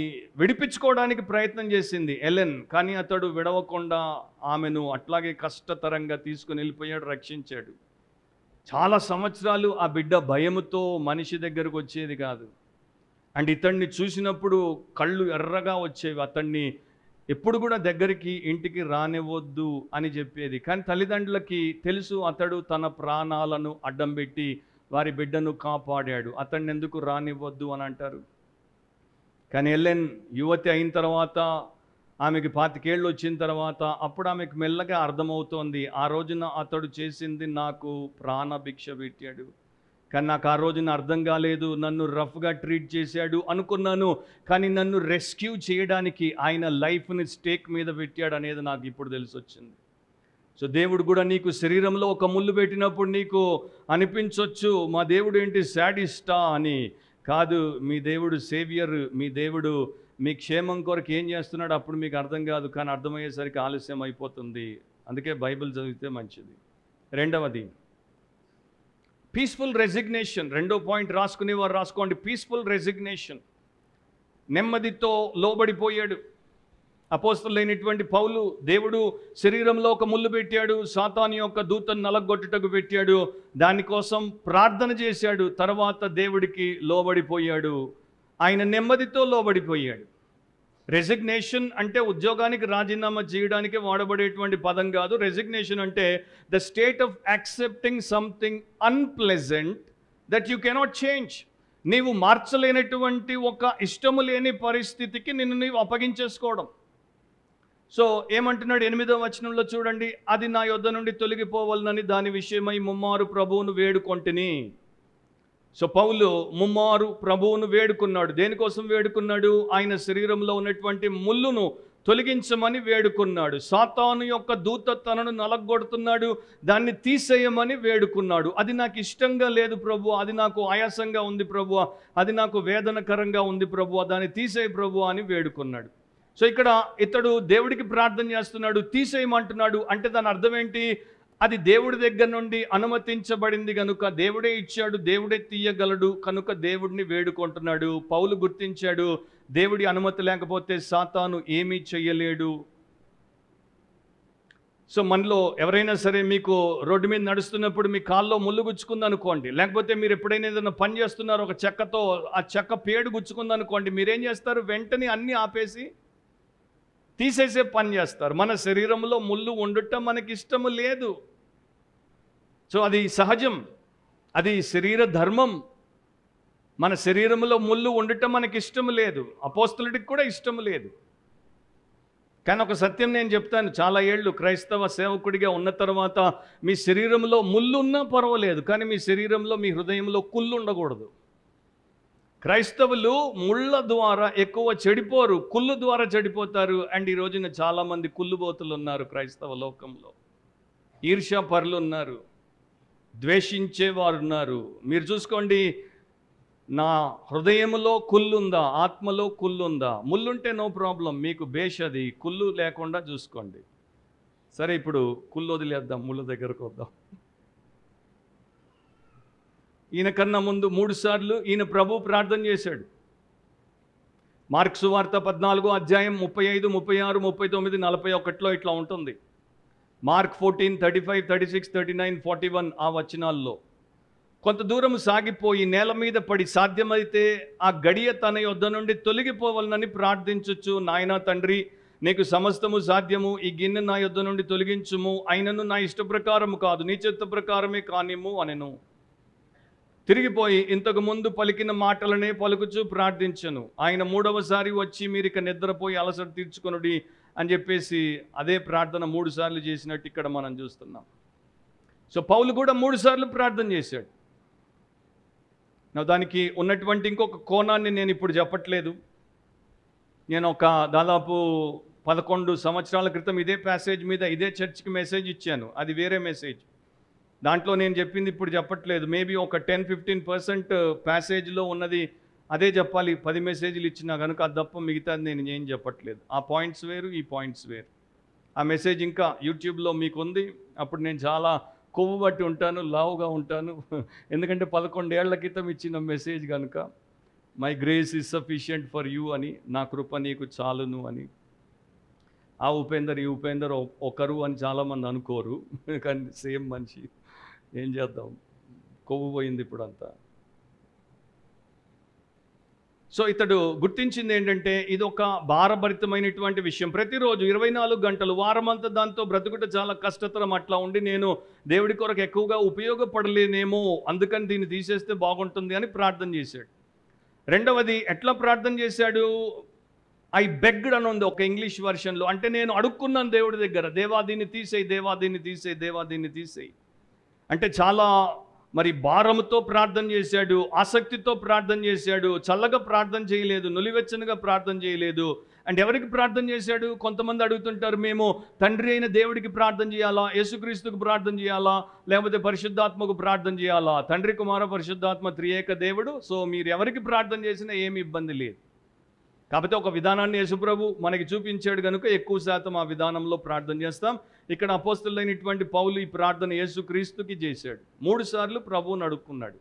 విడిపించుకోవడానికి ప్రయత్నం చేసింది ఎలెన్, కానీ అతడు విడవకుండా ఆమెను అట్లాగే కష్టతరంగా తీసుకుని వెళ్ళిపోయాడు, రక్షించాడు. చాలా సంవత్సరాలు ఆ బిడ్డ భయముతో మనిషి దగ్గరకు వచ్చేది కాదు. అండ్ ఇతన్ని చూసినప్పుడు కళ్ళు ఎర్రగా వచ్చేవి. అతన్ని ఎప్పుడు కూడా దగ్గరికి ఇంటికి రానివ్వద్దు అని చెప్పేది. కానీ తల్లిదండ్రులకి తెలుసు అతడు తన ప్రాణాలను అడ్డం పెట్టి వారి బిడ్డను కాపాడాడు, అతన్ని ఎందుకు రానివ్వద్దు అని అంటారు. కానీ ఎల్లెన్ యువతి అయిన తర్వాత, ఆమెకి 25 ఏళ్ళు వచ్చిన తర్వాత అప్పుడు ఆమెకు మెల్లగా అర్థమవుతోంది, ఆ రోజున అతడు చేసింది నాకు ప్రాణభిక్ష పెట్టాడు. కానీ నాకు ఆ రోజున అర్థం కాలేదు, నన్ను రఫ్గా ట్రీట్ చేశాడు అనుకున్నాను, కానీ నన్ను రెస్క్యూ చేయడానికి ఆయన లైఫ్ని స్టేక్ మీద పెట్టాడు అనేది నాకు ఇప్పుడు తెలిసి వచ్చింది. సో దేవుడు కూడా నీకు శరీరంలో ఒక ముళ్ళు పెట్టినప్పుడు నీకు అనిపించవచ్చు, మా దేవుడు ఏంటి శాడిస్టా అని. కాదు, మీ దేవుడు సేవియర్, మీ దేవుడు మీ క్షేమం కొరకు ఏం చేస్తున్నాడు అప్పుడు మీకు అర్థం కాదు, కానీ అర్థమయ్యేసరికి ఆలస్యం అయిపోతుంది. అందుకే బైబిల్ చదివితే మంచిది. రెండవది పీస్ఫుల్ రెసిగ్నేషన్. రెండో పాయింట్ రాసుకునేవారు రాసుకోండి. Peaceful resignation. నెమ్మదితో లోబడిపోయాడు. అపోస్తలుడైనటువంటి పౌలు, దేవుడు శరీరంలో ఒక ముళ్ళు పెట్టాడు, సాతాను యొక్క దూతను నలగొట్టుటకు పెట్టాడు, దానికోసం ప్రార్థన చేశాడు, తర్వాత దేవుడికి లోబడిపోయాడు. ఆయన నెమ్మదితో లోబడిపోయాడు. రెసిగ్నేషన్ అంటే ఉద్యోగానికి రాజీనామా చేయడానికి వాడబడేటువంటి పదం కాదు. రెసిగ్నేషన్ అంటే the state of accepting something unpleasant that you cannot change. నీవు మార్చలేనటువంటి ఒక ఇష్టము లేని పరిస్థితికి నిన్ను నీవు అప్పగించేసుకోవడం. సో ఏమంటున్నాడు 8వ వచనంలో చూడండి, అది నా యొద్ద నుండి తొలగిపోవాలని దాని విషయమై ముమ్మారు ప్రభువును వేడుకొంటిని. సో పౌలు ముమ్మారు ప్రభువును వేడుకున్నాడు. దేనికోసం వేడుకున్నాడు? ఆయన శరీరంలో ఉన్నటువంటి ముళ్ళును తొలగించమని వేడుకున్నాడు. సాతాను యొక్క దూత తనను నలగొడుతున్నాడు, దాన్ని తీసేయమని వేడుకున్నాడు. అది నాకు ఇష్టంగా లేదు ప్రభు, అది నాకు ఆయాసంగా ఉంది ప్రభు, అది నాకు వేదనకరంగా ఉంది ప్రభు, దాన్ని తీసేయ ప్రభు అని వేడుకున్నాడు. సో ఇక్కడ ఇతడు దేవుడికి ప్రార్థన చేస్తున్నాడు, తీసేయమంటున్నాడు. అంటే దాని అర్థం ఏంటి? అది దేవుడి దగ్గర నుండి అనుమతించబడింది కనుక దేవుడే ఇచ్చాడు, దేవుడే తీయగలడు కనుక దేవుడిని వేడుకుంటున్నాడు. పౌలు గుర్తించాడు, దేవుడి అనుమతి లేకపోతే సాతాను ఏమీ చెయ్యలేడు. సో మనలో ఎవరైనా సరే మీకు రోడ్డు మీద నడుస్తున్నప్పుడు మీ కాల్లో ముళ్ళు గుచ్చుకుందనుకోండి, లేకపోతే మీరు ఎప్పుడైనా ఏదైనా పని చేస్తున్నారు, ఒక చెక్కతో ఆ చెక్క పేడు గుచ్చుకుందనుకోండి, మీరేం చేస్తారు? వెంటనే అన్నీ ఆపేసి తీసేసే పని చేస్తారు. మన శరీరంలో ముళ్ళు ఉండటం మనకి ఇష్టము లేదు. సో అది సహజం, అది శరీర ధర్మం. మన శరీరంలో ముళ్ళు ఉండటం మనకి ఇష్టము లేదు, అపోస్తలుడికి కూడా ఇష్టము లేదు. కానీ ఒక సత్యం నేను చెప్తాను, చాలా ఏళ్ళు క్రైస్తవ సేవకుడిగా ఉన్న తర్వాత మీ శరీరంలో ముళ్ళు ఉన్నా పర్వాలేదు, కానీ మీ శరీరంలో మీ హృదయంలో కుళ్ళు ఉండకూడదు. క్రైస్తవులు ముళ్ళ ద్వారా ఎక్కువ చెడిపోరు, కుళ్ళు ద్వారా చెడిపోతారు. అండ్ ఈ రోజున చాలామంది కుళ్ళుబోతులు ఉన్నారు క్రైస్తవ లోకంలో. ఈర్ష్యాపరులు ఉన్నారు, ద్వేషించేవారు ఉన్నారు. మీరు చూసుకోండి, నా హృదయంలో కుళ్ళుందా, ఆత్మలో కుళ్ళుందా? ముళ్ళుంటే నో ప్రాబ్లం, మీకు బేషది. కుళ్ళు లేకుండా చూసుకోండి. సరే, ఇప్పుడు కుళ్ళు వదిలేద్దాం, ముళ్ళ దగ్గరకు వద్దాం. ఈయన కన్నా ముందు 3 సార్లు ఈయన ప్రభు ప్రార్థన చేశాడు. మార్కు సువార్త 14వ అధ్యాయం 35, 36, 39, 41లో ఇట్లా ఉంటుంది. మార్క్ 14, 35, 36, 39, 41 ఆ వచనాల్లో కొంత దూరం సాగిపోయి నేల మీద పడి సాధ్యమైతే ఆ గడియ తన యొద్ద నుండి తొలగిపోవాలని ప్రార్థించుచు, నాయనా తండ్రి, నీకు సమస్తము సాధ్యము, ఈ గిన్నె నా యొద్ద నుండి తొలగించుము, అయినను నా ఇష్ట ప్రకారము కాదు, నీ చిత్త ప్రకారమే కానిమ్ము అనెను. తిరిగిపోయి ఇంతకు ముందు పలికిన మాటలనే పలుకుచూ ప్రార్థించను. ఆయన 3వసారి వచ్చి, మీరిక నిద్రపోయి అలసట తీర్చుకొనుడి అని చెప్పేసి అదే ప్రార్థన 3 సార్లు చేసినట్టు ఇక్కడ మనం చూస్తున్నాం. సో పౌలు కూడా 3 సార్లు ప్రార్థన చేశాడు. దానికి ఉన్నటువంటి ఇంకొక కోణాన్ని నేను ఇప్పుడు చెప్పట్లేదు. నేను ఒక దాదాపు 11 సంవత్సరాల క్రితం ఇదే ప్యాసేజ్ మీద ఇదే చర్చ్కి మెసేజ్ ఇచ్చాను. అది వేరే మెసేజ్. దాంట్లో నేను చెప్పింది ఇప్పుడు చెప్పట్లేదు. మేబీ ఒక 10-15% ప్యాసేజ్లో ఉన్నది అదే చెప్పాలి. 10 మెసేజ్లు ఇచ్చినా కనుక అది తప్ప మిగతాది నేను ఏం చెప్పట్లేదు. ఆ పాయింట్స్ వేరు, ఈ పాయింట్స్ వేరు. ఆ మెసేజ్ ఇంకా యూట్యూబ్లో మీకు ఉంది. అప్పుడు నేను చాలా కొవ్వు బట్టి ఉంటాను, లావుగా ఉంటాను. ఎందుకంటే 11 ఏళ్ల క్రితం ఇచ్చిన మెసేజ్ కనుక, my grace is sufficient for you అని, నా కృప నీకు చాలును అని. ఆ ఉపేందర్ ఈ ఉపేందర్ ఒకరు అని చాలామంది అనుకోరు, కానీ సేమ్ మనిషి. ఏం చేద్దాం, కొవ్వు పోయింది ఇప్పుడు అంతా. సో ఇతడు గుర్తించింది ఏంటంటే, ఇది ఒక భారభరితమైనటువంటి విషయం. ప్రతిరోజు 24 గంటలు వారమంతా దాంతో బ్రతుకుట చాలా కష్టతరం. అట్లా ఉండి నేను దేవుడి కొరకు ఎక్కువగా ఉపయోగపడలేనేమో, అందుకని దీన్ని తీసేస్తే బాగుంటుంది అని ప్రార్థన చేశాడు. రెండవది ఎట్లా ప్రార్థన చేశాడు? ఐ బెగ్డ్ అని ఉంది ఒక ఇంగ్లీష్ వర్షన్లో. అంటే నేను అడుక్కున్నాను దేవుడి దగ్గర, దేవా దీన్ని తీసేయి, దేవా దీన్ని తీసేయి, దేవా దీన్ని తీసేయి. అంటే చాలా మరి భారముతో ప్రార్థన చేశాడు, ఆసక్తితో ప్రార్థన చేశాడు. చల్లగా ప్రార్థన చేయలేదు, నులివెచ్చనగా ప్రార్థన చేయలేదు. అండ్ ఎవరికి ప్రార్థన చేశాడు? కొంతమంది అడుగుతుంటారు, మేము తండ్రి అయిన దేవుడికి ప్రార్థన చేయాలా, యేసుక్రీస్తుకు ప్రార్థన చేయాలా, లేకపోతే పరిశుద్ధాత్మకు ప్రార్థన చేయాలా? తండ్రి, కుమార, పరిశుద్ధాత్మ త్రియేక దేవుడు. సో మీరు ఎవరికి ప్రార్థన చేసినా ఏమి ఇబ్బంది లేదు. కాకపోతే ఒక విధానాన్ని యేసుప్రభు మనకి చూపించాడు కనుక ఎక్కువ శాతం ఆ విధానంలో ప్రార్థన చేస్తాం. ఇక్కడ అపోస్తలుడైనటువంటి పౌలు ఈ ప్రార్థన యేసుక్రీస్తుకి చేశాడు. 3 సార్లు ప్రభువుని అడుక్కున్నాడు.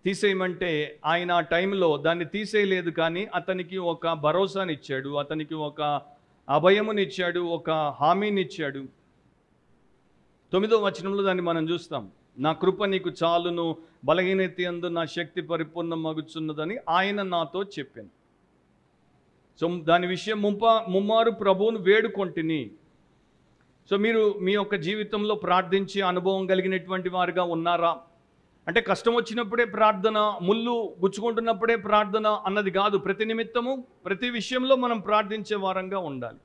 తీసేయమంటే ఆయన ఆ టైంలో దాన్ని తీసేయలేదు, కానీ అతనికి ఒక భరోసానిచ్చాడు, అతనికి ఒక అభయమునిచ్చాడు, ఒక హామీనిచ్చాడు. 9వ వచనంలో దాన్ని మనం చూస్తాం. నా కృప నీకు చాలును, బలహీనత యందు నా శక్తి పరిపూర్ణమగుచున్నదని ఆయన నాతో చెప్పాను. సో దాని విషయం ముమ్మారు ప్రభువును వేడుకొంటిని. సో మీరు మీ యొక్క జీవితంలో ప్రార్థించే అనుభవం కలిగినటువంటి వారుగా ఉన్నారా? అంటే కష్టం వచ్చినప్పుడే ప్రార్థన, ముళ్ళు గుచ్చుకుంటున్నప్పుడే ప్రార్థన అన్నది కాదు. ప్రతి నిమిత్తము ప్రతి విషయంలో మనం ప్రార్థించే వారంగా ఉండాలి.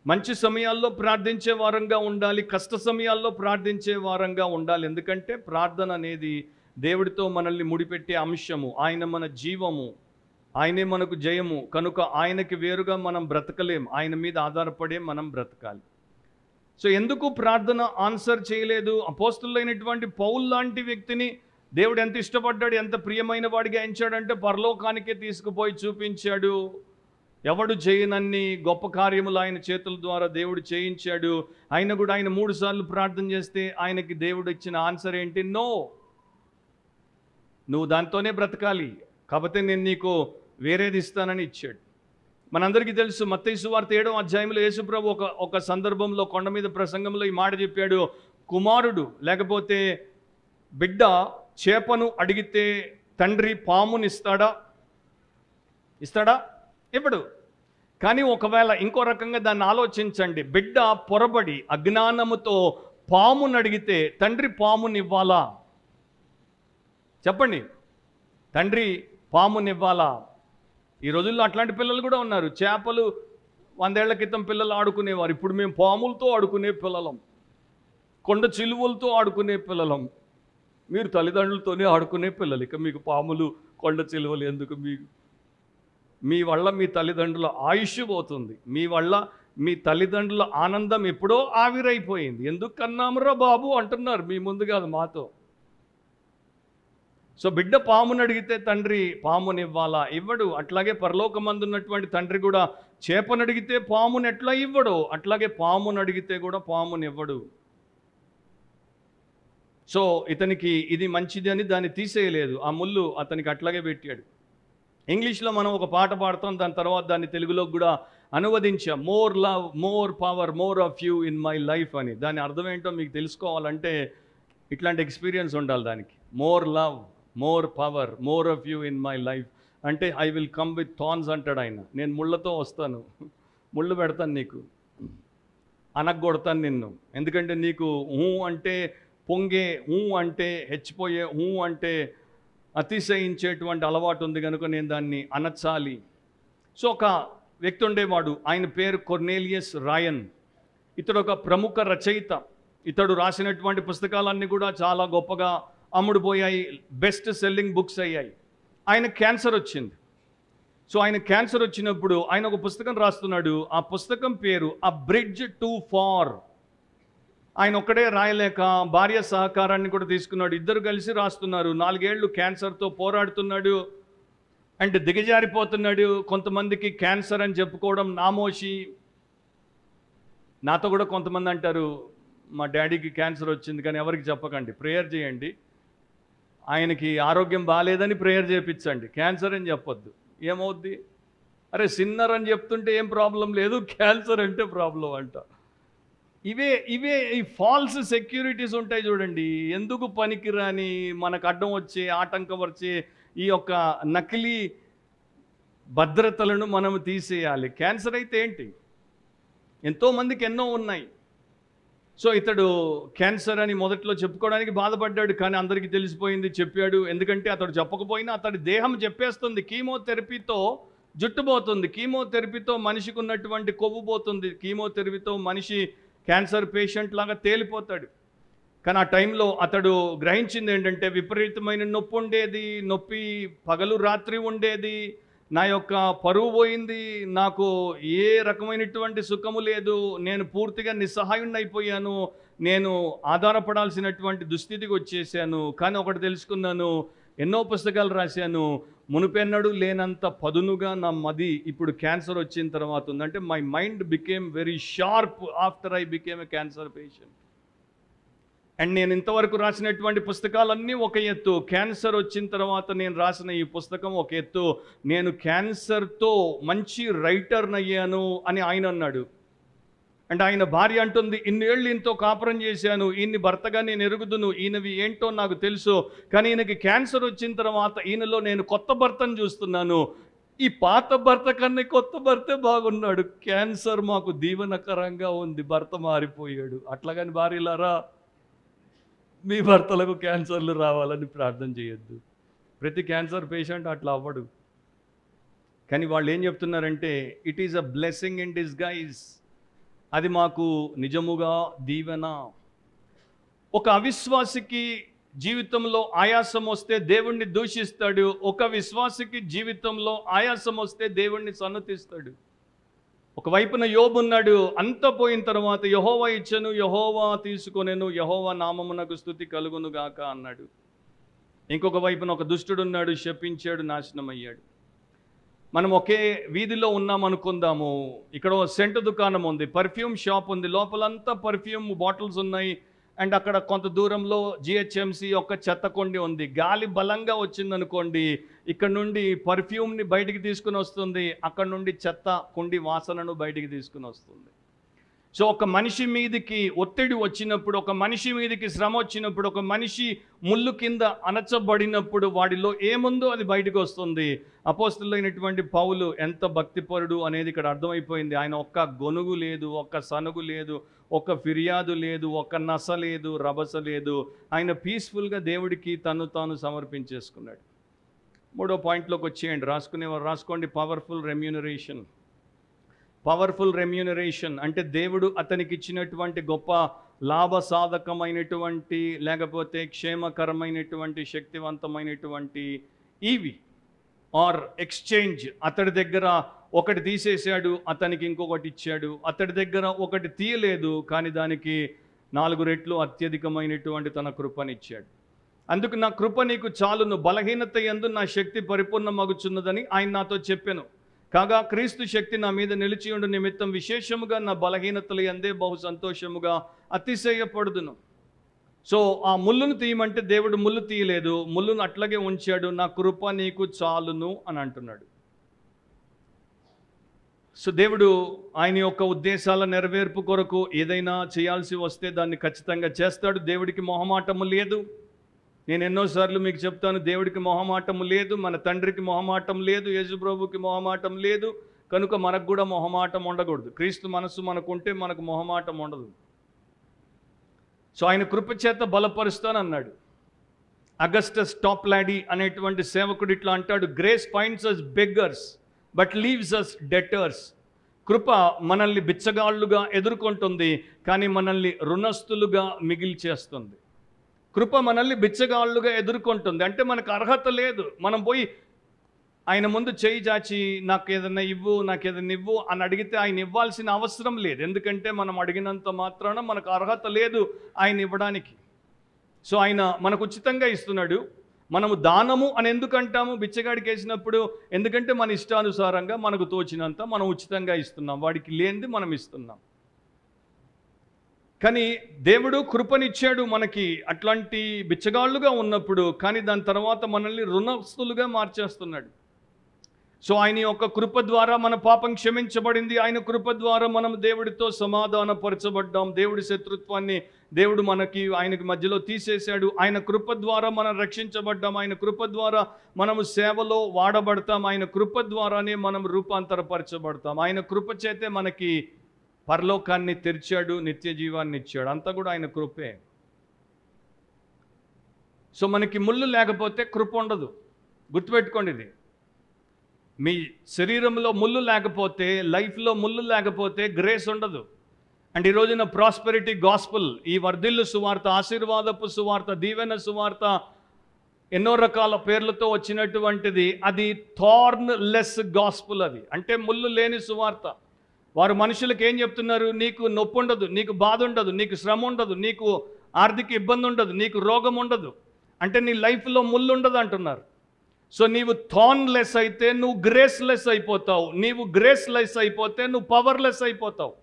మంచి సమయాల్లో ప్రార్థించే వారంగా ఉండాలి, కష్ట సమయాల్లో ప్రార్థించే వారంగా ఉండాలి. ఎందుకంటే ప్రార్థన అనేది దేవుడితో మనల్ని ముడిపెట్టే అంశము. ఆయన మన జీవము, ఆయనే మనకు జయము. కనుక ఆయనకి వేరుగా మనం బ్రతకలేం, ఆయన మీద ఆధారపడే మనం బ్రతకాలి. సో ఎందుకు ప్రార్థన ఆన్సర్ చేయలేదు? అపోస్తలుడైనటువంటి పౌలు లాంటి వ్యక్తిని దేవుడు ఎంత ఇష్టపడ్డాడు, ఎంత ప్రియమైన వాడిగా ఎంచాడంటే పరలోకానికే తీసుకుపోయి చూపించాడు. ఎవడు చేయనన్ని గొప్ప కార్యములు ఆయన చేతుల ద్వారా దేవుడు చేయించాడు. ఆయన కూడా ఆయన 3 సార్లు ప్రార్థన చేస్తే ఆయనకి దేవుడు ఇచ్చిన ఆన్సర్ ఏంటి? నో, నువ్వు దాంతోనే బ్రతకాలి, కాకపోతే నేను నీకు వేరేది ఇస్తానని ఇచ్చాడు. మనందరికీ తెలుసు, మత్తయి సువార్త 7వ అధ్యాయంలో యేసుప్రభు ఒక సందర్భంలో కొండ మీద ప్రసంగంలో ఈ మాట చెప్పాడు. కుమారుడు లేకపోతే బిడ్డ చేపను అడిగితే తండ్రి పాముని ఇస్తాడా? ఇప్పుడు కానీ ఒకవేళ ఇంకో రకంగా దాన్ని ఆలోచించండి. బిడ్డ పొరబడి అజ్ఞానముతో పాముని అడిగితే తండ్రి పామునివ్వాలా? చెప్పండి, తండ్రి పామునివ్వాలా? ఈ రోజుల్లో అట్లాంటి పిల్లలు కూడా ఉన్నారు. చేపలు 100 ఏళ్ల క్రితం పిల్లలు ఆడుకునేవారు, ఇప్పుడు మేము పాములతో ఆడుకునే పిల్లలం, కొండ చిలువలతో ఆడుకునే పిల్లలం. మీరు తల్లిదండ్రులతోనే ఆడుకునే పిల్లలు, ఇక మీకు పాములు కొండ చిలువలు ఎందుకు? మీ వల్ల మీ తల్లిదండ్రుల ఆయుష్ పోతుంది, మీ వల్ల మీ తల్లిదండ్రుల ఆనందం ఎప్పుడో ఆవిరైపోయింది. ఎందుకు కన్నామురా బాబు అంటున్నారు, మీ ముందు కాదు, మాతో. సో బిడ్డ పాముని అడిగితే తండ్రి పామునివ్వాలా? ఇవ్వడు. అట్లాగే పరలోకమందున్నటువంటి తండ్రి కూడా చేపను అడిగితే పాముని ఎట్లా ఇవ్వడు, అట్లాగే పాముని అడిగితే కూడా పామునివ్వడు. సో ఇతనికి ఇది మంచిది అని దాన్ని తీసేయలేదు, ఆ ముళ్ళు అతనికి అట్లాగే పెట్టాడు. ఇంగ్లీష్లో మనం ఒక పాట పాడతాం, దాని తర్వాత దాన్ని తెలుగులోకి కూడా అనువదించాం. More love, more power, more of you in my life అని. దాని అర్థం ఏంటో మీకు తెలుసుకోవాలంటే ఇట్లాంటి ఎక్స్పీరియన్స్ ఉండాలి దానికి. More love, more power, more of you in my life అంటే I will come with thorns అంటాడు ఆయన. నేను ముళ్ళతో వస్తాను, ముళ్ళు పెడతాను నీకు, అనగొడతాను నిన్ను. ఎందుకంటే నీకు అంటే పొంగే, అంటే హెచ్చిపోయే, అంటే అతిశయించేటువంటి అలవాటు ఉంది కనుక నేను దాన్ని అనచాలి. సో ఒక వ్యక్తి ఉండేవాడు, ఆయన పేరు కొర్నేలియస్ రాయన్. ఇతడు ఒక ప్రముఖ రచయిత. ఇతడు రాసినటువంటి పుస్తకాలన్నీ కూడా చాలా గొప్పగా అమ్ముడుపోయాయి, బెస్ట్ సెల్లింగ్ బుక్స్ అయ్యాయి. ఆయన క్యాన్సర్ వచ్చింది. సో ఆయన క్యాన్సర్ వచ్చినప్పుడు ఆయన ఒక పుస్తకం రాస్తున్నాడు. ఆ పుస్తకం పేరు అ బ్రిడ్జ్ టు ఫార్. ఆయన ఒక్కడే రాయలేక భార్య సహకారాన్ని కూడా తీసుకున్నాడు. ఇద్దరు కలిసి రాస్తున్నారు. 4 ఏళ్ళు క్యాన్సర్తో పోరాడుతున్నాడు అండ్ దిగజారిపోతున్నాడు. కొంతమందికి క్యాన్సర్ అని చెప్పుకోవడం నామోషి. నాతో కూడా కొంతమంది అంటారు, మా డాడీకి క్యాన్సర్ వచ్చింది కానీ ఎవరికి చెప్పకండి, ప్రేయర్ చేయండి, ఆయనకి ఆరోగ్యం బాగాలేదని ప్రేయర్ చేయించండి, క్యాన్సర్ అని చెప్పొద్దు. ఏమవుద్ది? అరే సిన్నర్ అని చెప్తుంటే ఏం ప్రాబ్లం లేదు, క్యాన్సర్ అంటే ప్రాబ్లం అంట. ఇవే ఈ ఫాల్స్ సెక్యూరిటీస్ ఉంటాయి చూడండి. ఎందుకు పనికిరాని, మనకు అడ్డం వచ్చే, ఆటంకం వచ్చే ఈ యొక్క నకిలీ భద్రతలను మనం తీసేయాలి. క్యాన్సర్ అయితే ఏంటి? ఎంతోమందికి ఎన్నో ఉన్నాయి. సో ఇతడు క్యాన్సర్ అని మొదట్లో చెప్పుకోవడానికి బాధపడ్డాడు, కానీ అందరికీ తెలిసిపోయింది, చెప్పాడు. ఎందుకంటే అతడు చెప్పకపోయినా అతడి దేహం చెప్పేస్తుంది. కీమోథెరపీతో జుట్టు పోతుంది, కీమోథెరపీతో మనిషికి ఉన్నటువంటి కొవ్వు పోతుంది, కీమోథెరపీతో మనిషి క్యాన్సర్ పేషెంట్ లాగా తేలిపోతాడు. కానీ ఆ టైంలో అతడు గ్రహించింది ఏంటంటే విపరీతమైన నొప్పి ఉండేది, నొప్పి పగలు రాత్రి ఉండేది, నా యొక్క పరువు పోయింది, నాకు ఏ రకమైనటువంటి సుఖము లేదు, నేను పూర్తిగా నిస్సహాయుణ్ణి అయిపోయాను, నేను ఆధారపడాల్సినటువంటి దుస్థితికి వచ్చేసాను. కానీ ఒకటి తెలుసుకున్నాను, ఎన్నో పుస్తకాలు రాశాను, మునుపెన్నడూ లేనంత పదునుగా నా మది ఇప్పుడు క్యాన్సర్ వచ్చిన తర్వాత ఉంది. అంటే my mind became very sharp after I became a cancer patient. And నేను ఇంతవరకు రాసినటువంటి పుస్తకాలన్నీ ఒక ఎత్తు, క్యాన్సర్ వచ్చిన తర్వాత నేను రాసిన ఈ పుస్తకం ఒక ఎత్తు. నేను క్యాన్సర్తో మంచి రైటర్ని అయ్యాను అని ఆయన అన్నాడు. అండ్ ఆయన భార్య అంటుంది, ఇన్నేళ్ళు ఈయనతో కాపురం చేశాను, ఈయన్ని భర్తగా నేను ఎరుగుదును, ఈయనవి ఏంటో నాకు తెలుసు, కానీ ఈయనకి క్యాన్సర్ వచ్చిన తర్వాత ఈయనలో నేను కొత్త భర్తను చూస్తున్నాను. ఈ పాత భర్త కన్నా కొత్త భర్తే బాగున్నాడు. క్యాన్సర్ మాకు దీవెనకరంగా ఉంది, భర్త మారిపోయాడు. అట్లాగని భార్యలారా, మీ భర్తలకు క్యాన్సర్లు రావాలని ప్రార్థన చేయొద్దు. ప్రతి క్యాన్సర్ పేషెంట్ అట్లా అవ్వడు. కానీ వాళ్ళు ఏం చెప్తున్నారంటే, it is a blessing in disguise. అది మాకు నిజముగా దీవెన. ఒక అవిశ్వాసికి జీవితంలో ఆయాసం వస్తే దేవుణ్ణి దూషిస్తాడు, ఒక విశ్వాసికి జీవితంలో ఆయాసం వస్తే దేవుణ్ణి సన్నతిస్తాడు. ఒకవైపున యోబు ఉన్నాడు, అంత పోయిన తర్వాత యెహోవా ఇచ్చెను, యెహోవా తీసుకొనెను, యెహోవా నామమునకు స్తుతి కలుగును గాక అన్నాడు. ఇంకొక వైపున ఒక దుష్టుడు ఉన్నాడు, శపించాడు, నాశనం అయ్యాడు. మనం ఒకే వీధిలో ఉన్నాం అనుకుందాము. ఇక్కడ సెంటు దుకాణం ఉంది, పర్ఫ్యూమ్ షాప్ ఉంది, లోపలంతా పర్ఫ్యూమ్ బాటిల్స్ ఉన్నాయి. అండ్ అక్కడ కొంత దూరంలో జిహెచ్ఎంసి ఒక చెత్త కొండి ఉంది. గాలి బలంగా వచ్చిందనుకోండి, ఇక్కడ నుండి పర్ఫ్యూమ్ని బయటికి తీసుకుని వస్తుంది, అక్కడ నుండి చెత్త కొండి వాసనను బయటికి తీసుకుని వస్తుంది. సో ఒక మనిషి మీదికి ఒత్తిడి వచ్చినప్పుడు, ఒక మనిషి మీదికి శ్రమ వచ్చినప్పుడు, ఒక మనిషి ముళ్ళు కింద అణచబడినప్పుడు వాడిలో ఏముందో అది బయటకు వస్తుంది. అపోస్తలుడైనటువంటి పౌలు ఎంత భక్తిపరుడు అనేది ఇక్కడ అర్థమైపోయింది. ఆయన ఒక్క గొనుగు లేదు, ఒక్క సనుగు లేదు, ఒక్క ఫిర్యాదు లేదు, ఒక్క నస లేదు, రభస లేదు. ఆయన పీస్ఫుల్గా దేవుడికి తను తాను సమర్పించేసుకున్నాడు. మూడో పాయింట్లోకి వచ్చేయండి, రాసుకునేవారు రాసుకోండి. Powerful remuneration. పవర్ఫుల్ రెమ్యూనరేషన్ అంటే దేవుడు అతనికి ఇచ్చినటువంటి గొప్ప లాభసాధకమైనటువంటి, లేకపోతే క్షేమకరమైనటువంటి, శక్తివంతమైనటువంటి ఈవి ఆర్ ఎక్స్చేంజ్. అతడి దగ్గర ఒకటి తీసేశాడు, అతనికి ఇంకొకటి ఇచ్చాడు. అతడి దగ్గర ఒకటి తీయలేదు, కానీ దానికి 4 రెట్లు అత్యధికమైనటువంటి తన కృపనిచ్చాడు. అందుకు నా కృప నీకు చాలును, బలహీనత యందు నా శక్తి పరిపూర్ణమగుచున్నదని ఆయన నాతో చెప్పాను. కాగా క్రీస్తు శక్తి నా మీద నిలిచి ఉండు నిమిత్తం విశేషముగా నా బలహీనతలు యందే బహు సంతోషముగా అతిశయపడుదును. సో ఆ ముళ్ళును తీయమంటే దేవుడు ముళ్ళు తీయలేదు, ముళ్ళును అట్లాగే ఉంచాడు. నా కృప నీకు చాలును అని అంటున్నాడు. సో దేవుడు ఆయన యొక్క ఉద్దేశాల నెరవేర్పు కొరకు ఏదైనా చేయాల్సి వస్తే దాన్ని ఖచ్చితంగా చేస్తాడు. దేవుడికి మొహమాటము లేదు. నేను ఎన్నోసార్లు మీకు చెప్తాను, దేవుడికి మొహమాటము లేదు, మన తండ్రికి మొహమాటం లేదు, యేసుప్రభుకి మొహమాటం లేదు. కనుక మనకు కూడా మొహమాటం ఉండకూడదు. క్రీస్తు మనసు మనకుంటే మనకు మొహమాటం ఉండదు. సో ఆయన కృపచేత బలపరుస్తానన్నాడు. అగస్టస్ టాప్లాడీ అనేటువంటి సేవకుడు ఇట్లా అంటాడు, grace finds us beggars but leaves us debtors. కృప మనల్ని బిచ్చగాళ్ళుగా ఎదుర్కొంటుంది, కానీ మనల్ని రుణస్థులుగా మిగిల్చేస్తుంది. కృప మనల్ని బిచ్చగాళ్ళుగా ఎదుర్కొంటుంది. అంటే మనకు అర్హత లేదు, మనం పోయి ఆయన ముందు చేయి చాచి నాకు ఏదైనా ఇవ్వు, నాకు ఏదైనా ఇవ్వు అని అడిగితే ఆయన ఇవ్వాల్సిన అవసరం లేదు. ఎందుకంటే మనం అడిగినంత మాత్రాన మనకు అర్హత లేదు ఆయన ఇవ్వడానికి. సో ఆయన మనకు ఉచితంగా ఇస్తున్నాడు. మనము దానము అని ఎందుకు అంటాము బిచ్చగాడికి వేసినప్పుడు? ఎందుకంటే మన ఇష్టానుసారంగా మనకు తోచినంత మనం ఉచితంగా ఇస్తున్నాం, వాడికి లేనిది మనం ఇస్తున్నాం. కానీ దేవుడు కృపనిచ్చాడు మనకి అట్లాంటి బిచ్చగాళ్ళుగా ఉన్నప్పుడు, కానీ దాని తర్వాత మనల్ని రుణస్తులుగా మార్చేస్తున్నాడు. సో ఆయన యొక్క కృప ద్వారా మన పాపం క్షమించబడింది. ఆయన కృప ద్వారా మనం దేవుడితో సమాధానపరచబడ్డాం. దేవుడి శత్రుత్వాన్ని దేవుడు ఆయనకి మధ్యలో తీసేశాడు. ఆయన కృప ద్వారా మనం రక్షించబడ్డాం. ఆయన కృప ద్వారా మనము సేవలో వాడబడతాం. ఆయన కృప ద్వారానే మనం రూపాంతరపరచబడతాం. ఆయన కృప చేతే మనకి పరలోకాన్ని తెరిచాడు, నిత్య జీవాన్ని ఇచ్చాడు. అంతా కూడా ఆయన కృపే. సో మనకి ముళ్ళు లేకపోతే కృప ఉండదు. గుర్తుపెట్టుకోండి ఇది. మీ శరీరంలో ముళ్ళు లేకపోతే, లైఫ్లో ముళ్ళు లేకపోతే గ్రేస్ ఉండదు. అండ్ ఈ రోజున ప్రాస్పెరిటీ గాస్పుల్, ఈ వర్ధిల్లు సువార్త, ఆశీర్వాదపు సువార్త, దీవెన సువార్త, ఎన్నో రకాల పేర్లతో వచ్చినటువంటిది, అది థార్న్ లెస్ గాస్పుల్. అది అంటే ముళ్ళు లేని సువార్త. వారు మనుషులకు ఏం చెప్తున్నారు? నీకు నొప్పి ఉండదు, నీకు బాధ ఉండదు, నీకు శ్రమ ఉండదు, నీకు ఆర్థిక ఇబ్బంది ఉండదు, నీకు రోగం ఉండదు. అంటే నీ లైఫ్లో ముళ్ళు ఉండదు అంటున్నారు. సో నీవు థార్న్లెస్ అయితే నువ్వు గ్రేస్లెస్ అయిపోతావు. నీవు గ్రేస్లెస్ అయిపోతే నువ్వు పవర్లెస్ అయిపోతావు.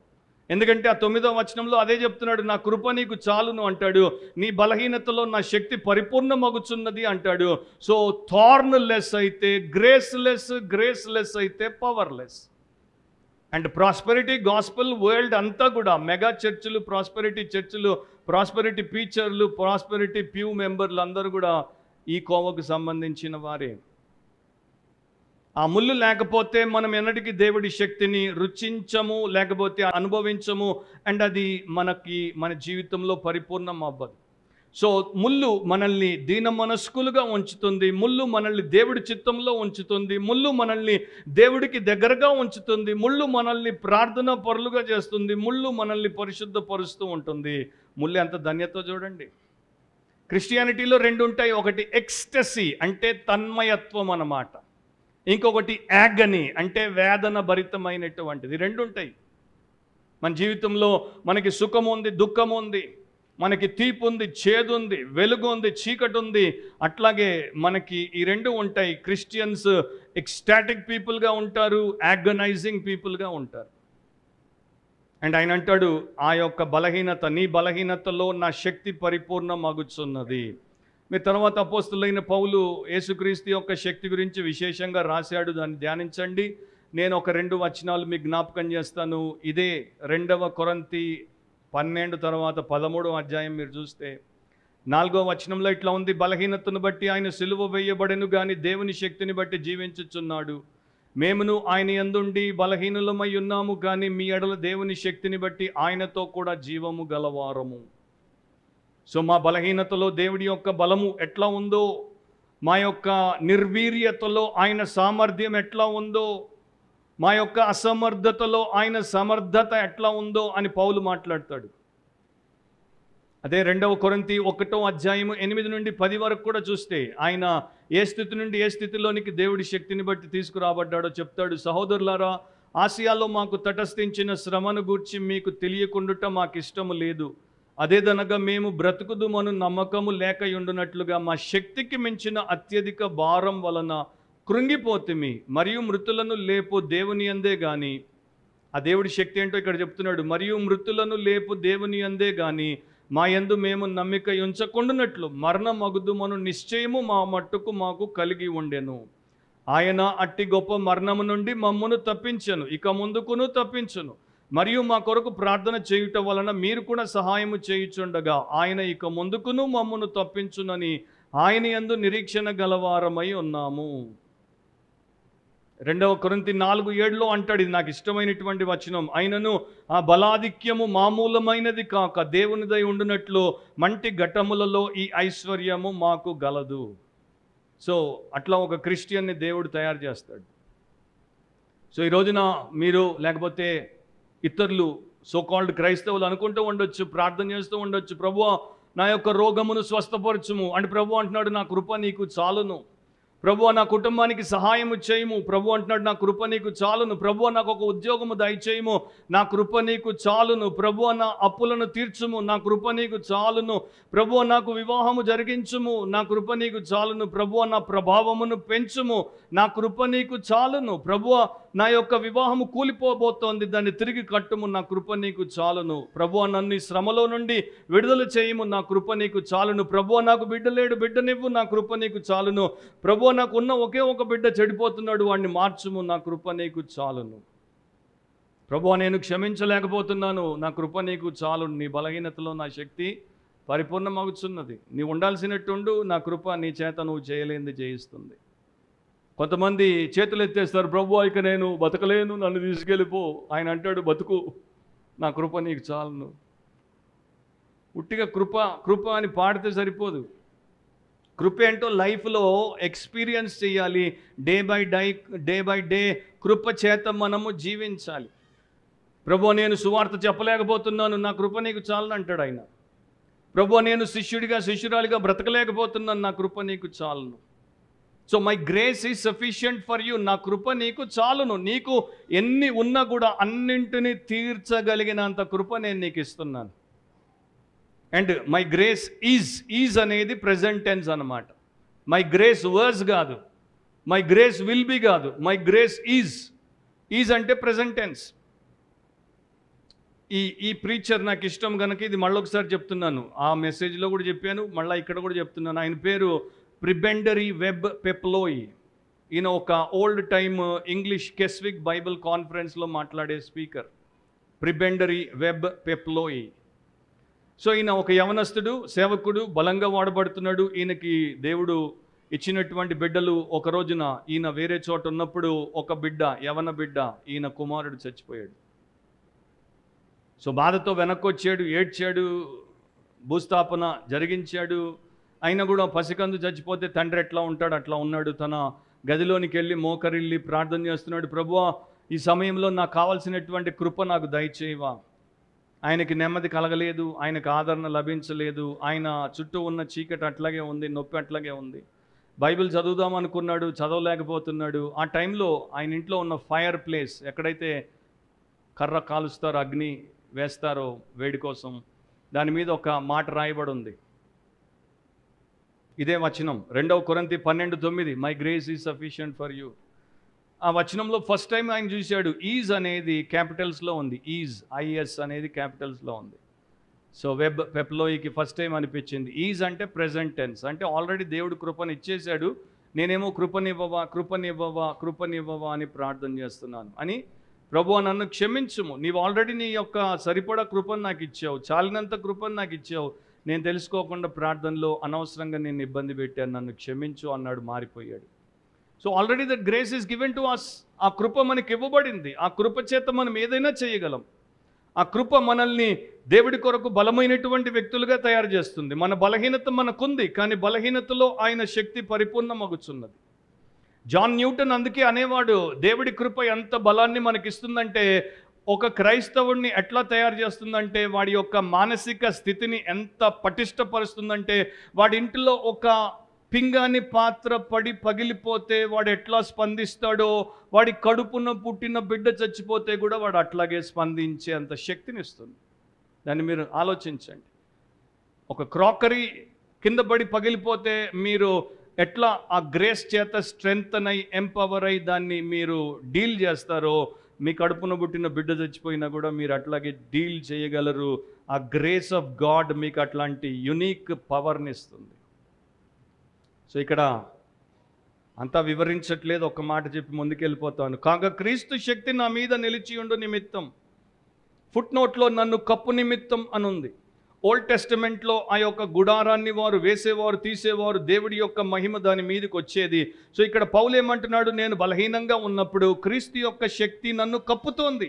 ఎందుకంటే ఆ 9వ వచనంలో అదే చెప్తున్నాడు, నా కృప నీకు చాలును అంటాడు, నీ బలహీనతలో నా శక్తి పరిపూర్ణమగుచున్నది అంటాడు. సో థార్న్లెస్ అయితే గ్రేస్లెస్, గ్రేస్లెస్ అయితే powerless. And prosperity gospel world అంతా కూడా మెగా చర్చిలు, ప్రాస్పెరిటీ చర్చిలు, ప్రాస్పెరిటీ టీచర్లు, ప్రాస్పెరిటీ ప్యూ మెంబర్లు అందరూ కూడా ఈ కోవకు సంబంధించిన వారే. ఆ ముళ్ళు లేకపోతే మనం ఎన్నటికీ దేవుడి శక్తిని రుచించము, లేకపోతే అనుభవించము, అండ్ అది మన జీవితంలో పరిపూర్ణం అవ్వదు. సో ముళ్ళు మనల్ని దీన మనస్కులుగా ఉంచుతుంది, ముళ్ళు మనల్ని దేవుడి చిత్తంలో ఉంచుతుంది, ముళ్ళు మనల్ని దేవుడికి దగ్గరగా ఉంచుతుంది, ముళ్ళు మనల్ని ప్రార్థన పరులుగా చేస్తుంది, ముళ్ళు మనల్ని పరిశుద్ధపరుస్తూ ఉంటుంది. ముళ్ళు ఎంత ధన్యత చూడండి. క్రిస్టియానిటీలో 2 ఉంటాయి. ఒకటి ఎక్స్టసీ అంటే తన్మయత్వం అన్నమాట, ఇంకొకటి యాగనీ అంటే వేదన భరితమైనటువంటిది. 2 ఉంటాయి మన జీవితంలో. మనకి సుఖం ఉంది, దుఃఖం ఉంది, మనకి తీపి ఉంది, చేదు ఉంది, వెలుగు ఉంది, చీకటి ఉంది. అట్లాగే మనకి ఈ 2 ఉంటాయి. క్రిస్టియన్స్ ఎక్స్టాటిక్ పీపుల్గా ఉంటారు, యాగనైజింగ్ పీపుల్గా ఉంటారు. అండ్ ఆయన అంటాడు, ఆ యొక్క బలహీనత, నీ బలహీనతలో నా శక్తి పరిపూర్ణమగుచున్నది. మీ తర్వాత అపోస్తులైన పౌలు యేసుక్రీస్తు యొక్క శక్తి గురించి విశేషంగా రాశాడు, దాన్ని ధ్యానించండి. నేను ఒక 2 వచనాలు మీకు జ్ఞాపకం చేస్తాను. ఇదే 2వ కొరింథీ 12 తర్వాత 13వ అధ్యాయం మీరు చూస్తే 4వ వచనంలో ఇట్లా ఉంది, బలహీనతను బట్టి ఆయన సిలువ వేయబడెను గాని దేవుని శక్తిని బట్టి జీవించుచున్నాడు. మేమును ఆయన యందుండి బలహీనులమై ఉన్నాము, కానీ మీ ఎడల దేవుని శక్తిని బట్టి ఆయనతో కూడా జీవము గలవారము. సో మా బలహీనతలో దేవుడి యొక్క బలము ఎట్లా ఉందో, మా యొక్క నిర్వీర్యతలో ఆయన సామర్థ్యం ఎట్లా ఉందో, మా యొక్క అసమర్థతలో ఆయన సమర్థత ఎట్లా ఉందో అని పౌలు మాట్లాడతాడు. అదే 2వ కొరింథీ 1వ అధ్యాయము 8 నుండి 10 వరకు కూడా చూస్తే ఆయన ఏ స్థితి నుండి ఏ స్థితిలోనికి దేవుడి శక్తిని బట్టి తీసుకురాబడ్డాడో చెప్తాడు. సహోదరులారా, ఆసియాలో మాకు తటస్థించిన శ్రమను గూర్చి మీకు తెలియకుండుట మాకు ఇష్టము లేదు. అదేదనగా మేము బ్రతుకుదుమను నమ్మకము లేక ఉండునట్లుగా మా శక్తికి మించిన అత్యధిక భారం వలన కృంగిపోతిమి. మరియు మృతులను లేపు దేవుని అందే గాని, ఆ దేవుడి శక్తి ఏంటో ఇక్కడ చెప్తున్నాడు, మరియు మృతులను లేపు దేవుని అందే గాని మా యందు మేము నమ్మిక ఉంచకుండునట్లు మరణమగుదుమను నిశ్చయము మా మట్టుకు మాకు కలిగి ఉండెను. ఆయన అట్టి గొప్ప మరణము నుండి మమ్మను తప్పించెను, ఇక ముందుకును తప్పించును. మరియు మా కొరకు ప్రార్థన చేయుట వలన మీరు కూడా సహాయము చేయుచుండగా ఆయన ఇక ముందుకును మమ్మను తప్పించునని ఆయన యందు నిరీక్షణ గలవారమై ఉన్నాము. 2వ కొరింథీ 4:7 అంటాడు, ఇది నాకు ఇష్టమైనటువంటి వచనం, అయినను ఆ బలాధిక్యము మామూలమైనది కాక దేవునిదై ఉండునట్లు మంటి ఘటములలో ఈ ఐశ్వర్యము మాకు గలదు. సో అట్లా ఒక క్రిస్టియన్ని దేవుడు తయారు చేస్తాడు. సో ఈ రోజున మీరు లేకపోతే ఇతరులు సోకాల్డ్ క్రైస్తవులు అనుకుంటూ ఉండొచ్చు, ప్రార్థన చేస్తూ ఉండొచ్చు, ప్రభువా నా యొక్క రోగమును స్వస్థపరచుము అంటే ప్రభు అంటున్నాడు, నా కృప నీకు చాలును. ప్రభువా నా కుటుంబానికి సహాయము చేయము. ప్రభు అంటున్నాడు, నా కృప నీకు చాలును. ప్రభువా నాకు ఒక ఉద్యోగము దయచేయము, నా కృప నీకు చాలును. ప్రభువా నా అప్పులను తీర్చుము, నా కృప నీకు చాలును. ప్రభువా నాకు వివాహము జరిగించుము, నా కృప నీకు చాలును. ప్రభువా నా ప్రభావమును పెంచుము, నా కృప నీకు చాలును. ప్రభువా నా యొక్క వివాహము కూలిపోబోతోంది, దాన్ని తిరిగి కట్టుము, నా కృప నీకు చాలును. ప్రభువా నన్ను శ్రమలో నుండి విడుదల చేయము, నా కృప నీకు చాలును. ప్రభువా నాకు బిడ్డ లేడు, బిడ్డనివ్వు, నా కృప నీకు చాలును. ప్రభువా నాకు ఉన్న ఒకే ఒక బిడ్డ చెడిపోతున్నాడు, వాడిని మార్చుము, నా కృప నీకు చాలును. ప్రభువా నేను క్షమించలేకపోతున్నాను, నా కృప నీకు చాలును. నీ బలహీనతలో నా శక్తి పరిపూర్ణమవుతున్నది. నీ ఉండాల్సినట్టుండు, నా కృప నీ చేత నువ్వు చేయలేనిది చేయిస్తుంది. కొంతమంది చేతులు ఎత్తేస్తారు, ప్రభువా ఇక నేను బతకలేను, నన్ను తీసుకెళ్ళిపో. ఆయన అంటాడు, బతుకు, నా కృప నీకు చాలును. ఉట్టిగా కృప కృప అని పాడితే సరిపోదు. కృప ఏంటో లైఫ్లో ఎక్స్పీరియన్స్ చేయాలి. డే బై డే కృప చేత మనము జీవించాలి. ప్రభువా నేను సువార్త చెప్పలేకపోతున్నాను, నా కృప నీకు చాలును అంటాడు ఆయన. ప్రభువా నేను శిష్యురాలిగా బ్రతకలేకపోతున్నాను, నా కృప నీకు చాలును. So my grace is sufficient for you, నా కృప నీకు చాలును. నీకు ఎన్ని ఉన్నా కూడా అన్నింటినీ తీర్చగలిగినంత కృప నేను నీకు ఇస్తున్నాను. అండ్ మై గ్రేస్ ఈజ్ అనేది ప్రెజెంట్ టెన్స్ అన్నమాట. మై గ్రేస్ వర్స్ కాదు, మై గ్రేస్ విల్ బి కాదు, మై గ్రేస్ ఈజ్ అంటే ప్రెజెంట్ టెన్స్. ఈ ప్రీచర్ నాకు ఇష్టం కనుక ఇది మళ్ళొకసారి చెప్తున్నాను. ఆ మెసేజ్లో కూడా చెప్పాను, మళ్ళీ ఇక్కడ కూడా చెప్తున్నాను. ఆయన పేరు ప్రిబెండరీ వెబ్ పెప్లోయి. ఈయన ఒక ఓల్డ్ టైమ్ ఇంగ్లీష్ కెస్విక్ బైబిల్ కాన్ఫరెన్స్లో మాట్లాడే స్పీకర్, ప్రిబెండరీ వెబ్ పెప్లోయి. సో ఈయన ఒక యవనస్తుడు, సేవకుడు, బలంగా వాడబడుతున్నాడు. ఈయనకి దేవుడు ఇచ్చినటువంటి బిడ్డలు ఒక రోజున ఈయన వేరే చోట ఉన్నప్పుడు ఒక బిడ్డ, యవన బిడ్డ, ఈయన కుమారుడు చచ్చిపోయాడు. సో బాధతో వెనక్కి వచ్చాడు, ఏడ్చాడు, భూస్థాపన జరిగించాడు. అయినా కూడా పసికందు చచ్చిపోతే తండ్రి ఎట్లా ఉంటాడు అట్లా ఉన్నాడు. తన గదిలోనికి వెళ్ళి మోకరిల్లి ప్రార్థన చేస్తున్నాడు, ప్రభువా ఈ సమయంలో నాకు కావాల్సినటువంటి కృప నాకు దయచేయవా. ఆయనకి నెమ్మది కలగలేదు, ఆయనకు ఆదరణ లభించలేదు, ఆయన చుట్టూ ఉన్న చీకటి అట్లాగే ఉంది, నొప్పి అట్లాగే ఉంది. బైబిల్ చదువుదాం అనుకున్నాడు, చదవలేకపోతున్నాడు. ఆ టైంలో ఆయన ఇంట్లో ఉన్న ఫైర్ ప్లేస్, ఎక్కడైతే కర్ర కాలుస్తారో, అగ్ని వేస్తారో వేడి కోసం, దాని మీద ఒక మాట రాయబడి ఉంది. ఇదే వచనం 2 కొరింథీ 12:9, my grace is sufficient for you. ఆ వచనంలో ఫస్ట్ టైం ఆయన చూశాడు ఈజ్ అనేది క్యాపిటల్స్లో ఉంది, ఐఎస్ అనేది క్యాపిటల్స్లో ఉంది. సో వెబ్ పెప్లోయికి ఫస్ట్ టైం అనిపించింది ఈజ్ అంటే ప్రెజెంట్ టెన్స్, అంటే ఆల్రెడీ దేవుడు కృపను ఇచ్చేశాడు, నేనేమో కృపనివ్వవా అని ప్రార్థన చేస్తున్నాను అని. ప్రభువా నన్ను క్షమించుము, నీవు ఆల్రెడీ నీ యొక్క సరిపడా కృపను నాకు ఇచ్చావు, చాలినంత కృపను నాకు ఇచ్చావు, నేను తెలుసుకోకుండా ప్రార్థనలో అనవసరంగా నేను ఇబ్బంది పెట్టాను, నన్ను క్షమించు అన్నాడు, మారిపోయాడు. So already that grace is given to us. ఆ కృప మనకి ఇవ్వబడింది, ఆ కృప చేత మనం ఏదైనా చేయగలం. ఆ కృప మనల్ని దేవుడి కొరకు బలమైనటువంటి వ్యక్తులుగా తయారు చేస్తుంది. మన బలహీనత మనకుంది, కానీ బలహీనతలో ఆయన శక్తి పరిపూర్ణమగుచున్నది. జాన్ న్యూటన్ అందుకే అనేవాడు, దేవుడి కృప ఎంత బలాన్ని మనకిస్తుందంటే, ఒక క్రైస్తవుడిని ఎట్లా తయారు చేస్తుందంటే, వాడి యొక్క మానసిక స్థితిని ఎంత పటిష్టపరుస్తుందంటే, వాడి ఇంటిలో ఒక పింగాని పాత్ర పడి పగిలిపోతే వాడు ఎట్లా స్పందిస్తాడో, వాడి కడుపున పుట్టిన బిడ్డ చచ్చిపోతే కూడా వాడు అట్లాగే స్పందించే అంత శక్తిని ఇస్తుంది. దాన్ని మీరు ఆలోచించండి. ఒక క్రాకరీ కింద పడి పగిలిపోతే మీరు ఎట్లా ఆ గ్రేస్ చేత స్ట్రెంగ్త్ అయి ఎంపవర్ అయి దాన్ని మీరు డీల్ చేస్తారో, మీ కడుపున పుట్టిన బిడ్డ చచ్చిపోయినా కూడా మీరు అట్లాగే డీల్ చేయగలరు. ఆ గ్రేస్ ఆఫ్ గాడ్ మీకు అట్లాంటి యునీక్ పవర్ని ఇస్తుంది. సో ఇక్కడ అంతా వివరించట్లేదు, ఒక మాట చెప్పి ముందుకెళ్ళిపోతాను. కాగా క్రీస్తు శక్తి నా మీద నిలిచి ఉండు నిమిత్తం, ఫుట్ నోట్లో నన్ను కప్పు నిమిత్తం అనుంది. ఓల్డ్ టెస్టమెంట్లో ఆ యొక్క గుడారాన్ని వారు వేసేవారు, తీసేవారు, దేవుడి యొక్క మహిమ దాని మీదకి వచ్చేది. సో ఇక్కడ పౌలు ఏమంటున్నాడు, నేను బలహీనంగా ఉన్నప్పుడు క్రీస్తు యొక్క శక్తి నన్ను కప్పుతోంది,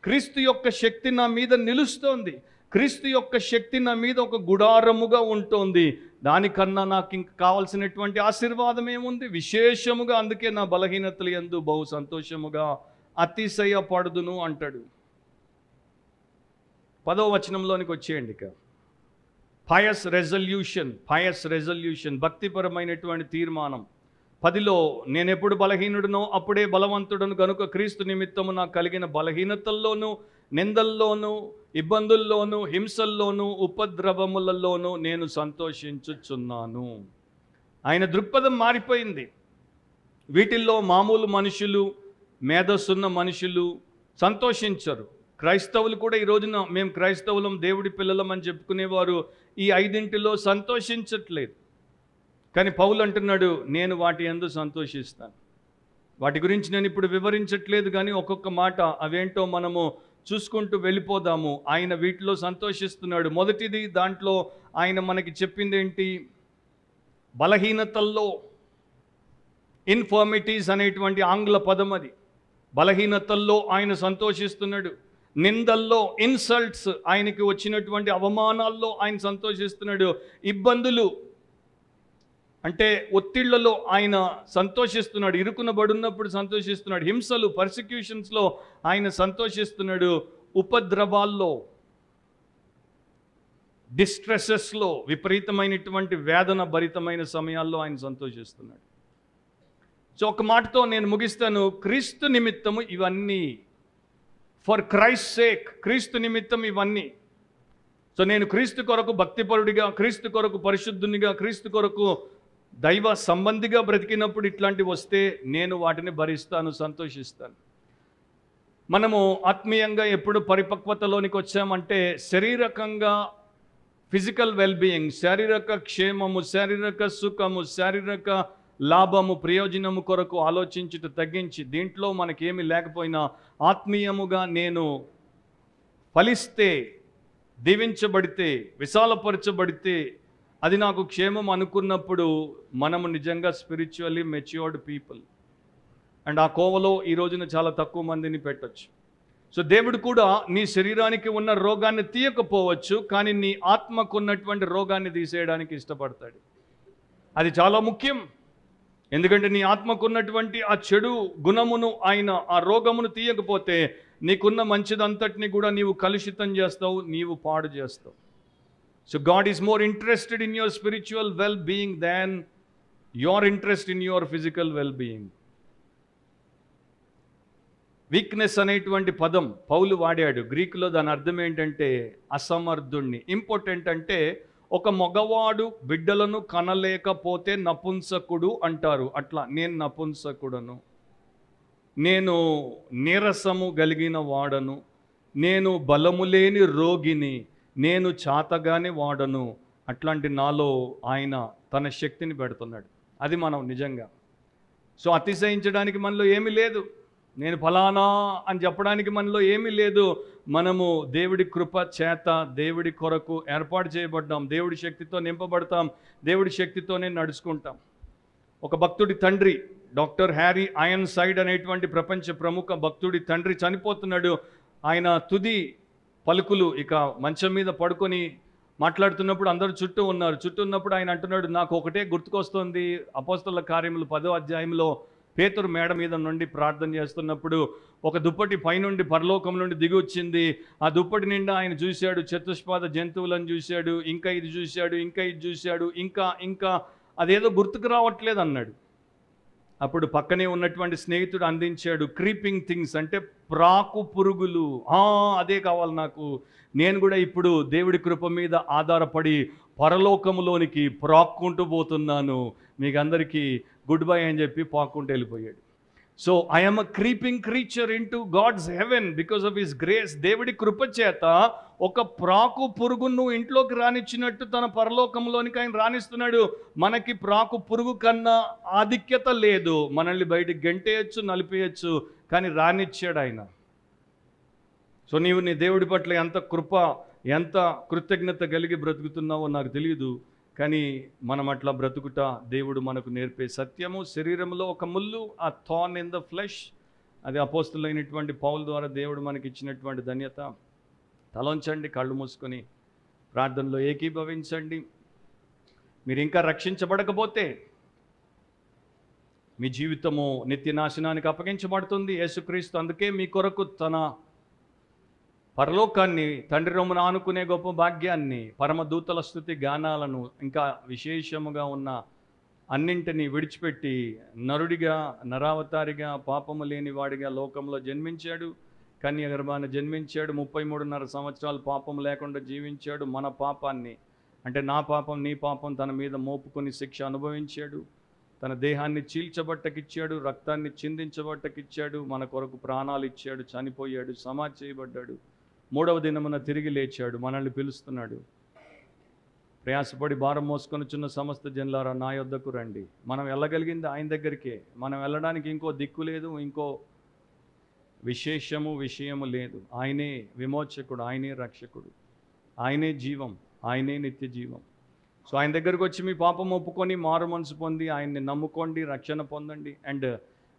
క్రీస్తు యొక్క శక్తి నా మీద నిలుస్తోంది, క్రీస్తు యొక్క శక్తి నా మీద ఒక గుడారముగా ఉంటుంది. దానికన్నా నాకు ఇంక కావాల్సినటువంటి ఆశీర్వాదం ఏముంది విశేషముగా. అందుకే నా బలహీనతలు యందు బహు సంతోషముగా అతిశయపడుదును అంటాడు. 10వ వచనంలోనికి వచ్చేయండి. ఇక పయస్ రెజల్యూషన్, భక్తిపరమైనటువంటి తీర్మానం. 10లో నేను ఎప్పుడు బలహీనుడునో అప్పుడే బలవంతుడను గనుక క్రీస్తు నిమిత్తము నాకు కలిగిన బలహీనతల్లోనూ, నిందల్లోనూ, ఇబ్బందుల్లోనూ, హింసల్లోనూ, ఉపద్రవములలోనూ నేను సంతోషించుచున్నాను. ఆయన దృక్పథం మారిపోయింది. వీటిల్లో మామూలు మనుషులు, మేధస్సున్న మనుషులు సంతోషించరు. క్రైస్తవులు కూడా ఈ రోజున మేము క్రైస్తవులం, దేవుడి పిల్లలం అని చెప్పుకునేవారు ఈ 5 సంతోషించట్లేదు. కానీ పౌలు అంటున్నాడు, నేను వాటి యందు సంతోషిస్తాను. వాటి గురించి నేను ఇప్పుడు వివరించట్లేదు, కానీ ఒక్కొక్క మాట అవేంటో మనము చూసుకుంటూ వెళ్ళిపోదాము. ఆయన వీటిలో సంతోషిస్తున్నాడు. మొదటిది, దాంట్లో ఆయన మనకి చెప్పింది ఏంటి? బలహీనతల్లో, ఇన్ఫర్మిటీస్ అనేటువంటి ఆంగ్ల పదం అది. బలహీనతల్లో ఆయన సంతోషిస్తున్నాడు. నిందల్లో, ఇన్సల్ట్స్, ఆయనకి వచ్చినటువంటి అవమానాల్లో ఆయన సంతోషిస్తున్నాడు. ఇబ్బందులు అంటే ఒత్తిళ్లలో ఆయన సంతోషిస్తున్నాడు. ఇరుకునబడున్నప్పుడు సంతోషిస్తున్నాడు. హింసలు, పర్సిక్యూషన్స్లో ఆయన సంతోషిస్తున్నాడు. ఉపద్రవాల్లో, డిస్ట్రెసెస్లో, విపరీతమైనటువంటి వేదన భరితమైన సమయాల్లో ఆయన సంతోషిస్తున్నాడు. సో ఒక మాటతో నేను ముగిస్తాను. క్రీస్తు నిమిత్తము ఇవన్నీ, ఫర్ క్రైస్ట్ సేక్, క్రీస్తు నిమిత్తం ఇవన్నీ. సో నేను క్రీస్తు కొరకు భక్తిపరుడిగా, క్రీస్తు కొరకు పరిశుద్ధునిగా, క్రీస్తు కొరకు దైవ సంబంధిగా బ్రతికినప్పుడు ఇట్లాంటివి వస్తే నేను వాటిని భరిస్తాను, సంతోషిస్తాను. మనము ఆత్మీయంగా ఎప్పుడు పరిపక్వతలోనికి వచ్చామంటే శారీరకంగా ఫిజికల్ వెల్బీయింగ్, శారీరక క్షేమము, శారీరక సుఖము, శారీరక లాభము, ప్రయోజనము కొరకు ఆలోచించుట తగ్గించి దీంట్లో మనకేమి లేకపోయినా ఆత్మీయముగా నేను ఫలిస్తే, దీవించబడితే, విశాలపరచబడితే అది నాకు క్షేమం అనుకున్నప్పుడు మనము నిజంగా స్పిరిచువల్లీ మెచ్యూర్డ్ పీపుల్. అండ్ ఆ కోవలో ఈ రోజున చాలా తక్కువ మందిని పెట్టొచ్చు. సో దేవుడు కూడా నీ శరీరానికి ఉన్న రోగాన్ని తీయకపోవచ్చు, కానీ నీ ఆత్మకు ఉన్నటువంటి రోగాన్ని తీసేయడానికి ఇష్టపడతాడు. అది చాలా ముఖ్యం. ఎందుకంటే నీ ఆత్మకున్నటువంటి ఆ చెడు గుణమును, ఆయన ఆ రోగమును తీయకపోతే నీకున్న మంచిదంతటిని కూడా నీవు కలుషితం చేస్తావు, నీవు పాడు చేస్తావు. So God is more interested in your spiritual well being than your interest in your physical well being. Weakness అనేటువంటి పదం పౌలు వాడాడు. గ్రీకులో దాని అర్థం ఏంటంటే అసమర్థుణ్ణి. ఇంపార్టెంట్ అంటే ఒక మగవాడు బిడ్డలను కనలేకపోతే నపుంసకుడు అంటారు. అట్లా నేను నపుంసకుడను, నేను నీరసము కలిగిన వాడను, నేను బలము లేని రోగిని, నేను చాతగాని వాడను. అట్లాంటి నాలో ఆయన తన శక్తిని పెడుతున్నాడు. అది మనం నిజంగా. సో అతిశయించడానికి మనలో ఏమీ లేదు. నేను ఫలానా అని చెప్పడానికి మనలో ఏమీ లేదు. మనము దేవుడి కృప చేత దేవుడి కొరకు ఏర్పాటు చేయబడ్డాం. దేవుడి శక్తితో నింపబడతాం, దేవుడి శక్తితోనే నడుచుకుంటాం. ఒక భక్తుడి తండ్రి, డాక్టర్ హ్యారీ ఐరన్ సైడ్ అనేటువంటి ప్రపంచ ప్రముఖ భక్తుడి తండ్రి చనిపోతున్నాడు. ఆయన తుది పలుకులు ఇక మంచం మీద పడుకొని మాట్లాడుతున్నప్పుడు అందరూ చుట్టూ ఉన్నారు. చుట్టూ ఉన్నప్పుడు ఆయన అంటున్నాడు, నాకు ఒకటే గుర్తుకొస్తుంది. అపోస్తలుల కార్యములు 10వ అధ్యాయంలో పేతురు మేడ మీద నుండి ప్రార్థన చేస్తున్నప్పుడు ఒక దుప్పటి పైనుండి పరలోకం నుండి దిగి వచ్చింది. ఆ దుప్పటి నిండా ఆయన చూశాడు, చతుష్పాద జంతువులను చూశాడు, ఇంకా ఇది చూశాడు, ఇంకా ఇది చూశాడు, ఇంకా అదేదో గుర్తుకు రావట్లేదు అన్నాడు. అప్పుడు పక్కనే ఉన్నటువంటి స్నేహితుడు అందించాడు, క్రీపింగ్ థింగ్స్ అంటే ప్రాకు పురుగులు. అదే కావాలి నాకు. నేను కూడా ఇప్పుడు దేవుడి కృప మీద ఆధారపడి పరలోకములోనికి ప్రాక్కుంటూ పోతున్నాను, మీకు అందరికీ గుడ్ బై అని చెప్పి పాక్కుంటూ వెళ్ళిపోయాడు. So I'm a creeping creature into God's heaven because of his grace. దేవుడి కృప చేత ఒక ప్రాకు పురుగును ఇంట్లోకి రానిచ్చినట్టు తన పరలోకంలోనికి ఆయన రాణిస్తున్నాడు. మనకి ప్రాకు పురుగు కన్నా ఆధిక్యత లేదు. మనల్ని బయటికి గెంటేయచ్చు, నలిపేయచ్చు, కానీ రానిచ్చాడు ఆయన. సో నీవు నీ దేవుడి పట్ల ఎంత కృప, ఎంత కృతజ్ఞత కలిగి బ్రతుకుతున్నావో నాకు తెలియదు, కానీ మనం అట్లా బ్రతుకుట దేవుడు మనకు నేర్పే సత్యము. శరీరంలో ఒక ముళ్ళు, ఆ థార్న్ ఇన్ ద ఫ్లెష్, అది అపోస్తులైనటువంటి పౌలు ద్వారా దేవుడు మనకి ఇచ్చినటువంటి ధన్యత. తలంచండి, కళ్ళు మూసుకొని ప్రార్థనలో ఏకీభవించండి. మీరు ఇంకా రక్షించబడకపోతే మీ జీవితము నిత్య నాశనానికి అప్పగించబడుతుంది. యేసుక్రీస్తు అందుకే మీ కొరకు తన పరలోకాన్ని, తండ్రి రొమ్మున ఆనుకునే గొప్ప భాగ్యాన్ని, పరమదూతల స్తుతి గానాలను, ఇంకా విశేషముగా ఉన్న అన్నింటినీ విడిచిపెట్టి నరుడిగా, నరావతారిగా, పాపము లేని వాడిగా లోకంలో జన్మించాడు. కన్య గర్భాన జన్మించాడు. 33.5 సంవత్సరాలు పాపం లేకుండా జీవించాడు. మన పాపాన్ని, అంటే నా పాపం, నీ పాపం తన మీద మోపుకొని శిక్ష అనుభవించాడు. తన దేహాన్ని చీల్చబట్టకిచ్చాడు, రక్తాన్ని చిందించబట్టకిచ్చాడు, మన కొరకు ప్రాణాలు ఇచ్చాడు, చనిపోయాడు, సమాధి చేయబడ్డాడు. 3వ దినమున తిరిగి లేచాడు, మనల్ని పిలుస్తున్నాడు. ప్రయాసపడి భారం మోసుకొనుచున్న సమస్త జనులారా నా యొద్దకు రండి. మనం వెళ్ళగలిగింది ఆయన దగ్గరికే. మనం వెళ్ళడానికి ఇంకో దిక్కు లేదు, ఇంకో విషయము లేదు. ఆయనే విమోచకుడు, ఆయనే రక్షకుడు, ఆయనే జీవం, ఆయనే నిత్య జీవం. సో ఆయన దగ్గరకు వచ్చి మీ పాపం ఒప్పుకొని మారు మనసు పొంది ఆయన్ని నమ్ముకోండి, రక్షణ పొందండి. అండ్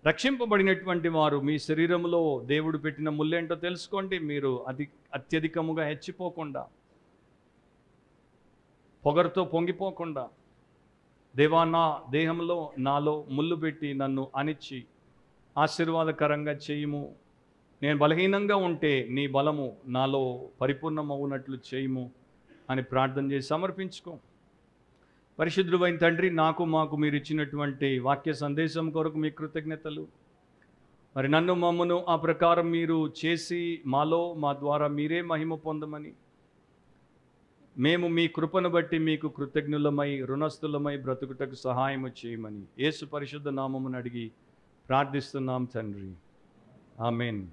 రక్షింపబడినటువంటి వారు మీ శరీరంలో దేవుడు పెట్టిన ముళ్ళేంటో తెలుసుకోండి. మీరు అత్యధికముగా హెచ్చిపోకుండా, పొగరుతో పొంగిపోకుండా, దేవా నా దేహంలో, నాలో ముళ్ళు పెట్టి నన్ను అణిచి ఆశీర్వాదకరంగా చేయుము. నేను బలహీనంగా ఉంటే నీ బలము నాలో పరిపూర్ణమవునట్లు చేయుము అని ప్రార్థన చేసి సమర్పించుకో. పరిశుద్ధుడైన తండ్రి, మాకు మీరు ఇచ్చినటువంటి వాక్య సందేశం కొరకు మీ కృతజ్ఞతలు. మరి నన్ను, మమ్మను ఆ ప్రకారం మీరు చేసి మాలో, మా ద్వారా మీరే మహిమ పొందమని, మేము మీ కృపను బట్టి మీకు కృతజ్ఞులమై రుణస్థులమై బ్రతుకుటకు సహాయము చేయమని యేసు పరిశుద్ధ నామమును అడిగి ప్రార్థిస్తున్నాం తండ్రి. ఆమేన్.